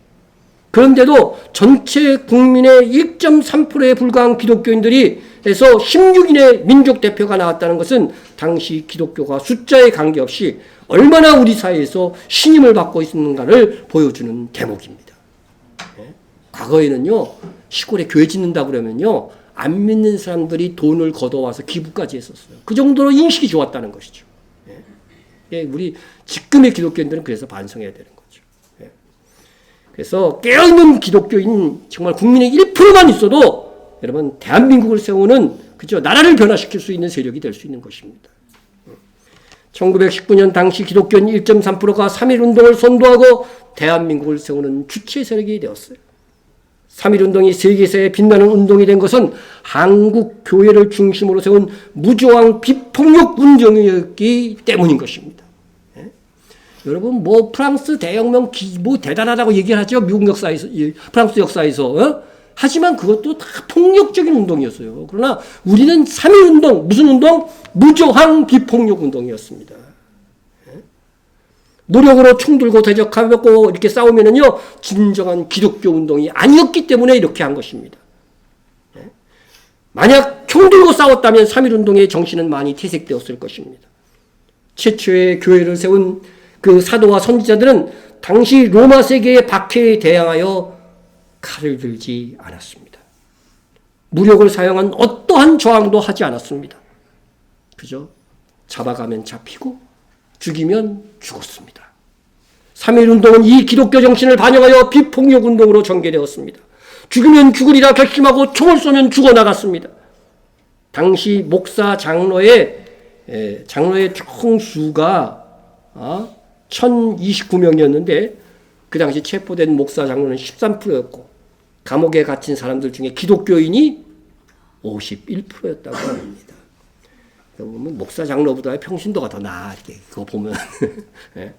그런데도 전체 국민의 1.3%에 불과한 기독교인들이 해서 16인의 민족 대표가 나왔다는 것은 당시 기독교가 숫자에 관계없이 얼마나 우리 사회에서 신임을 받고 있는가를 보여주는 대목입니다. 과거에는요, 시골에 교회 짓는다 그러면요, 안 믿는 사람들이 돈을 걷어와서 기부까지 했었어요. 그 정도로 인식이 좋았다는 것이죠. 우리 지금의 기독교인들은 그래서 반성해야 되는 거죠. 그래서 깨어있는 기독교인 정말 국민의 1%만 있어도 여러분 대한민국을 세우는 그죠 나라를 변화시킬 수 있는 세력이 될 수 있는 것입니다. 1919년 당시 기독교인 1.3%가 3.1 운동을 선도하고 대한민국을 세우는 주체 세력이 되었어요. 3.1 운동이 세계사에 빛나는 운동이 된 것은 한국 교회를 중심으로 세운 무저항 비폭력 운동이었기 때문인 것입니다. 여러분 프랑스 대혁명 대단하다고 얘기를 하죠. 미국 역사에서 프랑스 역사에서 하지만 그것도 다 폭력적인 운동이었어요. 그러나 우리는 3.1 운동 무슨 운동? 무저항 비폭력 운동이었습니다. 노력으로 총 들고 대적하고 이렇게 싸우면은요 진정한 기독교 운동이 아니었기 때문에 이렇게 한 것입니다. 만약 총 들고 싸웠다면 3.1 운동의 정신은 많이 퇴색되었을 것입니다. 최초의 교회를 세운 그 사도와 선지자들은 당시 로마 세계의 박해에 대항하여 칼을 들지 않았습니다. 무력을 사용한 어떠한 저항도 하지 않았습니다. 그죠? 잡아가면 잡히고 죽이면 죽었습니다. 3.1 운동은 이 기독교 정신을 반영하여 비폭력 운동으로 전개되었습니다. 죽으면 죽으리라 결심하고 총을 쏘면 죽어나갔습니다. 당시 목사 장로의 총수가 1029명이었는데 그 당시 체포된 목사 장로는 13%였고 감옥에 갇힌 사람들 중에 기독교인이 51%였다고 합니다. 보면 목사 장로보다 평신도가 더 나아. 이렇게 그거 보면 네.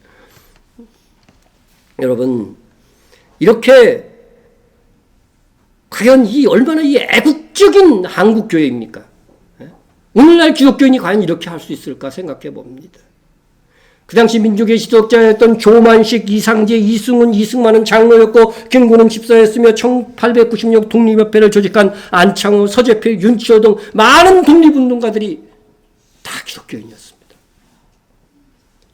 여러분 이렇게 과연 이 얼마나 이 애국적인 한국 교회입니까? 네? 오늘날 기독교인이 과연 이렇게 할 수 있을까 생각해 봅니다. 그 당시 민족의 지도자였던 조만식, 이상재, 이승훈, 이승만은 장로였고 김구는 집사였으며 1896 독립협회를 조직한 안창호, 서재필, 윤치호 등 많은 독립운동가들이 다 기독교인이었습니다.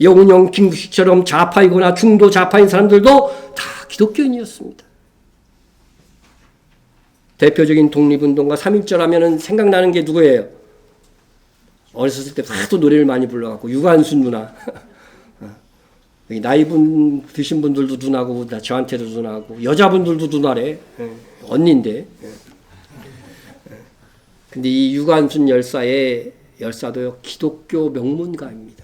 영운영, 김구식처럼 좌파이거나 중도 좌파인 사람들도 다 기독교인이었습니다. 대표적인 독립운동가 3.1절 하면은 생각나는 게 누구예요? 어렸을 때 하도 노래를 많이 불러갖고 유관순 누나. 나이 드신 분들도 누나고 저한테도 누나고 여자분들도 누나래. 언니인데. 근데 이 유관순 열사도요 기독교 명문가입니다.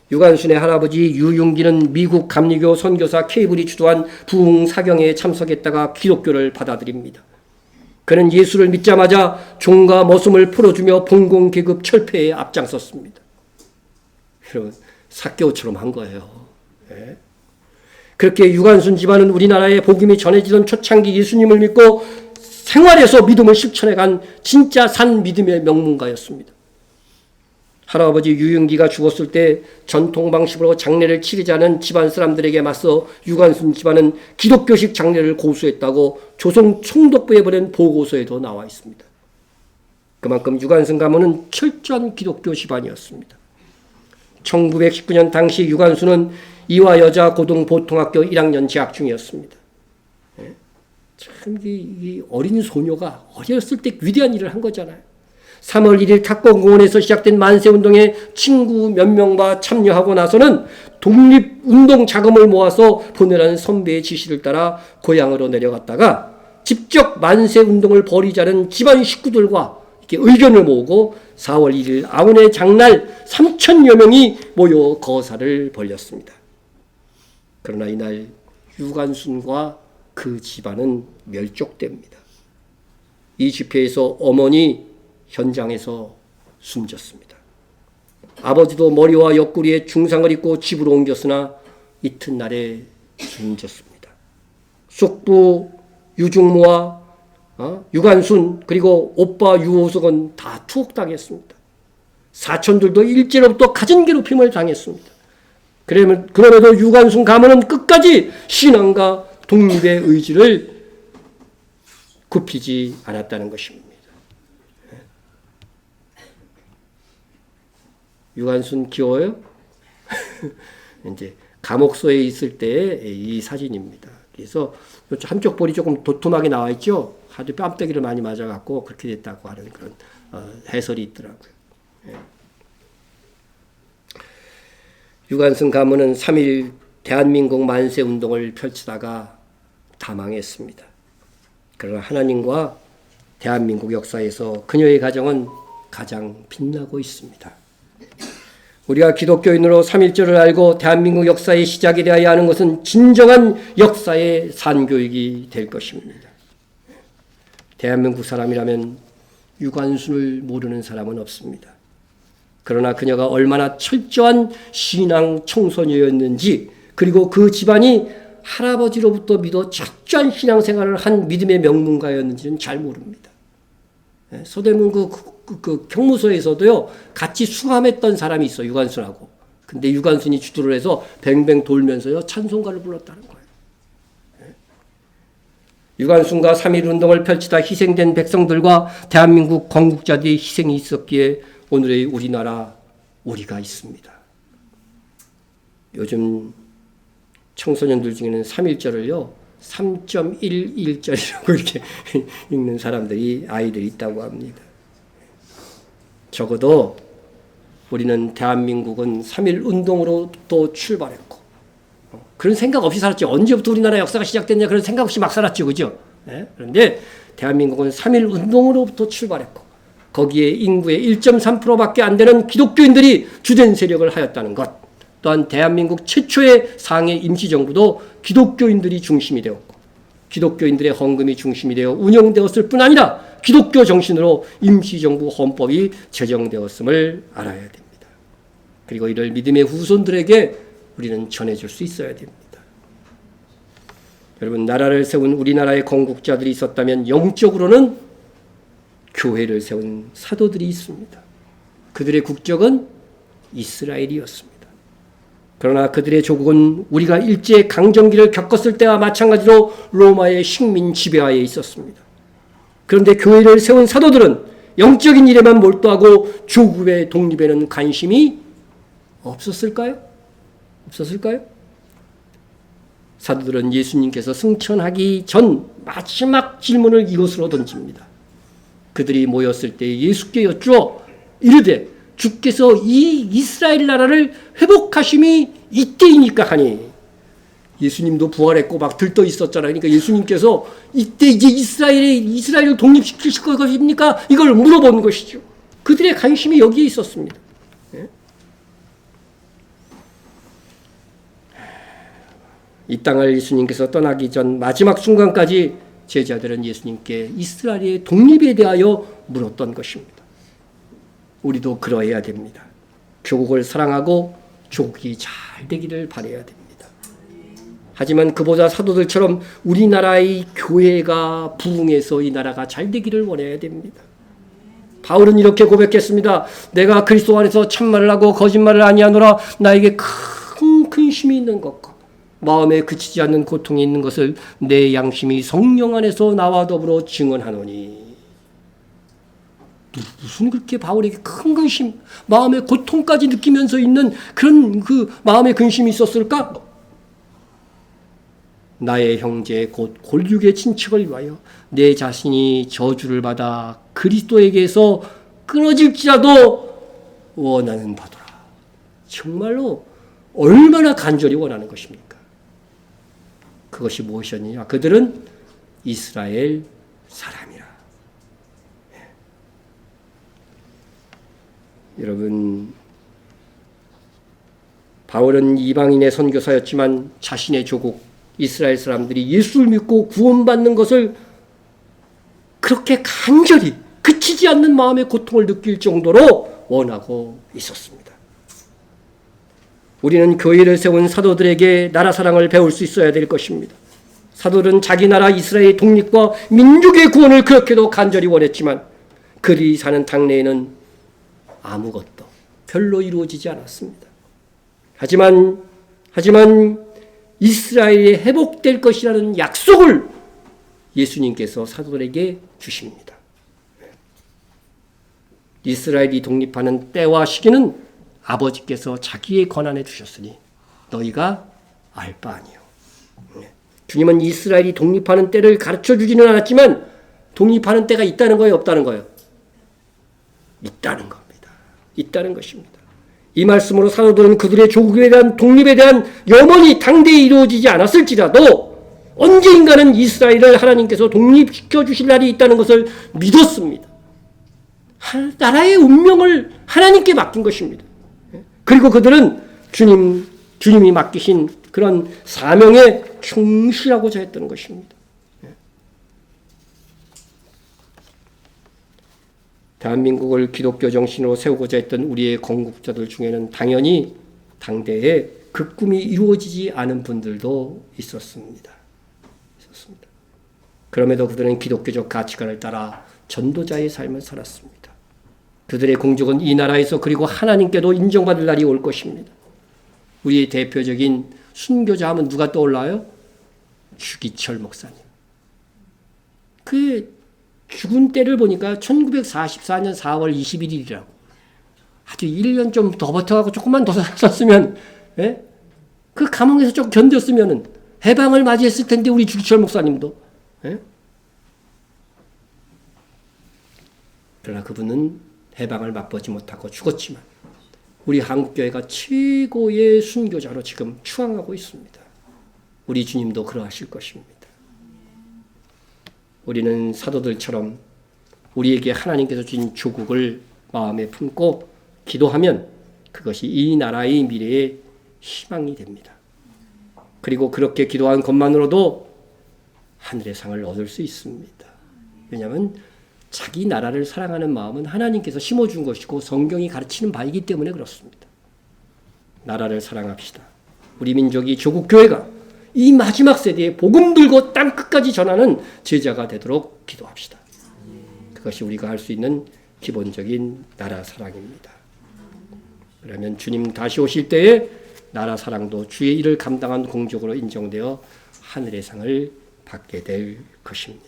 유관순의 할아버지 유윤기는 미국 감리교 선교사 케이블이 주도한 부흥 사경에 참석했다가 기독교를 받아들입니다. 그는 예수를 믿자마자 종과 머슴을 풀어주며 봉공계급 철폐에 앞장섰습니다. 여러분 사개오처럼 한 거예요. 네. 그렇게 유관순 집안은 우리나라에 복음이 전해지던 초창기 예수님을 믿고 생활에서 믿음을 실천해간 진짜 산 믿음의 명문가였습니다. 할아버지 유윤기가 죽었을 때 전통 방식으로 장례를 치르자는 집안 사람들에게 맞서 유관순 집안은 기독교식 장례를 고수했다고 조선 총독부에 보낸 보고서에도 나와 있습니다. 그만큼 유관순 가문은 철저한 기독교 집안이었습니다. 1919년 당시 유관순은 이화여자고등보통학교 1학년 재학 중이었습니다. 참 이 어린 소녀가 어렸을 때 위대한 일을 한 거잖아요. 3월 1일 탁공공원에서 시작된 만세운동에 친구 몇 명과 참여하고 나서는 독립운동 자금을 모아서 보내라는 선배의 지시를 따라 고향으로 내려갔다가 직접 만세운동을 벌이자는 집안 식구들과 이렇게 의견을 모으고 4월 1일 아운의 장날 3,000여 명이 모여 거사를 벌였습니다. 그러나 이날 유관순과 그 집안은 멸족됩니다. 이 집회에서 어머니 현장에서 숨졌습니다. 아버지도 머리와 옆구리에 중상을 입고 집으로 옮겼으나 이튿날에 숨졌습니다. 쑥부 유중무와 유관순 그리고 오빠 유호석은 다 투옥당했습니다. 사촌들도 일제로부터 갖은 괴롭힘을 당했습니다. 그럼에도 유관순 가문은 끝까지 신앙과 독립의 의지를 굽히지 않았다는 것입니다. 유관순 귀여워요? 이제 감옥소에 있을 때의 이 사진입니다. 그래서 한쪽 볼이 조금 도톰하게 나와 있죠. 하도 뺨때기를 많이 맞아갖고 그렇게 됐다고 하는 그런 해설이 있더라고요. 유관순 가문은 3.1 대한민국 만세운동을 펼치다가 다 망했습니다. 그러나 하나님과 대한민국 역사에서 그녀의 가정은 가장 빛나고 있습니다. 우리가 기독교인으로 3.1절을 알고 대한민국 역사의 시작이 되어야 하는 것은 진정한 역사의 산교육이 될 것입니다. 대한민국 사람이라면 유관순을 모르는 사람은 없습니다. 그러나 그녀가 얼마나 철저한 신앙 청소년이었는지 그리고 그 집안이 할아버지로부터 믿어 철저한 신앙생활을 한 믿음의 명문가였는지는 잘 모릅니다. 서대문 그 경무소에서도요 같이 수감했던 사람이 있어 유관순하고. 근데 유관순이 주도를 해서 뱅뱅 돌면서요 찬송가를 불렀다는 거예요. 유관순과 3.1 운동을 펼치다 희생된 백성들과 대한민국 건국자들의 희생이 있었기에 오늘의 우리나라 우리가 있습니다. 요즘 청소년들 중에는 3.1절을요 3.11절이라고 이렇게 읽는 아이들이 있다고 합니다. 적어도 우리는 대한민국은 3.1 운동으로부터 출발했고 그런 생각 없이 살았죠. 언제부터 우리나라 역사가 시작됐냐 그런 생각 없이 막 살았죠. 그죠? 네? 그런데 대한민국은 3.1 운동으로부터 출발했고 거기에 인구의 1.3%밖에 안 되는 기독교인들이 주된 세력을 하였다는 것. 또한 대한민국 최초의 상해 임시정부도 기독교인들이 중심이 되었고 기독교인들의 헌금이 중심이 되어 운영되었을 뿐 아니라 기독교 정신으로 임시정부 헌법이 제정되었음을 알아야 됩니다. 그리고 이를 믿음의 후손들에게 우리는 전해줄 수 있어야 됩니다. 여러분, 나라를 세운 우리나라의 건국자들이 있었다면 영적으로는 교회를 세운 사도들이 있습니다. 그들의 국적은 이스라엘이었습니다. 그러나 그들의 조국은 우리가 일제 강점기를 겪었을 때와 마찬가지로 로마의 식민 지배하에 있었습니다. 그런데 교회를 세운 사도들은 영적인 일에만 몰두하고 조국의 독립에는 관심이 없었을까요? 사도들은 예수님께서 승천하기 전 마지막 질문을 이것으로 던집니다. 그들이 모였을 때 예수께 여쭈어 이르되 주께서 이 이스라엘 나라를 회복하심이 이때이니까 하니. 예수님도 부활했고 막 들떠 있었잖아요. 그러니까 예수님께서 이때 이제 이스라엘을 독립시키실 것입니까? 이걸 물어본 것이죠. 그들의 관심이 여기에 있었습니다. 이 땅을 예수님께서 떠나기 전 마지막 순간까지 제자들은 예수님께 이스라엘의 독립에 대하여 물었던 것입니다. 우리도 그러해야 됩니다. 조국을 사랑하고 조국이 잘 되기를 바라야 됩니다. 하지만 그보다 사도들처럼 우리나라의 교회가 부흥해서 이 나라가 잘 되기를 원해야 됩니다. 바울은 이렇게 고백했습니다. 내가 그리스도 안에서 참말을 하고 거짓말을 아니하노라. 나에게 큰 근심이 있는 것과 마음에 그치지 않는 고통이 있는 것을 내 양심이 성령 안에서 나와 더불어 증언하노니. 무슨 그렇게 바울에게 큰 근심, 마음의 고통까지 느끼면서 있는 그런 그 마음의 근심이 있었을까? 나의 형제 곧 골육의 친척을 위하여 내 자신이 저주를 받아 그리스도에게서 끊어질지라도 원하는 바도라. 정말로 얼마나 간절히 원하는 것입니까? 그것이 무엇이었느냐? 그들은 이스라엘 사람이라. 여러분, 바울은 이방인의 선교사였지만 자신의 조국 이스라엘 사람들이 예수를 믿고 구원받는 것을 그렇게 간절히 그치지 않는 마음의 고통을 느낄 정도로 원하고 있었습니다. 우리는 교회를 세운 사도들에게 나라 사랑을 배울 수 있어야 될 것입니다. 사도들은 자기 나라 이스라엘의 독립과 민족의 구원을 그렇게도 간절히 원했지만 그들이 사는 당내에는 아무것도 별로 이루어지지 않았습니다. 하지만 이스라엘이 회복될 것이라는 약속을 예수님께서 사도들에게 주십니다. 이스라엘이 독립하는 때와 시기는 아버지께서 자기의 권한에 두셨으니 너희가 알 바 아니요. 주님은 이스라엘이 독립하는 때를 가르쳐주지는 않았지만 독립하는 때가 있다는 거예요? 없다는 거예요? 있다는 겁니다. 있다는 것입니다. 이 말씀으로 사도들은 그들의 조국에 대한 독립에 대한 염원이 당대에 이루어지지 않았을지라도 언젠가는 이스라엘을 하나님께서 독립시켜 주실 날이 있다는 것을 믿었습니다. 나라의 운명을 하나님께 맡긴 것입니다. 그리고 그들은 주님이 맡기신 그런 사명에 충실하고자 했던 것입니다. 대한민국을 기독교 정신으로 세우고자 했던 우리의 건국자들 중에는 당연히 당대에 그 꿈이 이루어지지 않은 분들도 있었습니다. 그럼에도 그들은 기독교적 가치관을 따라 전도자의 삶을 살았습니다. 그들의 공적은 이 나라에서 그리고 하나님께도 인정받을 날이 올 것입니다. 우리의 대표적인 순교자 하면 누가 떠올라요? 주기철 목사님. 그 죽은 때를 보니까 1944년 4월 21일이라고. 아주 1년 좀 더 버텨가지고 조금만 더 살았으면, 예? 그 감옥에서 좀 견뎠으면 해방을 맞이했을 텐데, 우리 주기철 목사님도. 예? 그러나 그분은 해방을 맛보지 못하고 죽었지만, 우리 한국교회가 최고의 순교자로 지금 추앙하고 있습니다. 우리 주님도 그러하실 것입니다. 우리는 사도들처럼 우리에게 하나님께서 주신 조국을 마음에 품고 기도하면 그것이 이 나라의 미래의 희망이 됩니다. 그리고 그렇게 기도한 것만으로도 하늘의 상을 얻을 수 있습니다. 왜냐하면 자기 나라를 사랑하는 마음은 하나님께서 심어준 것이고 성경이 가르치는 바이기 때문에 그렇습니다. 나라를 사랑합시다. 우리 민족이 조국 교회가 이 마지막 세대에 복음 들고 땅 끝까지 전하는 제자가 되도록 기도합시다. 그것이 우리가 할 수 있는 기본적인 나라 사랑입니다. 그러면 주님 다시 오실 때에 나라 사랑도 주의 일을 감당한 공적으로 인정되어 하늘의 상을 받게 될 것입니다.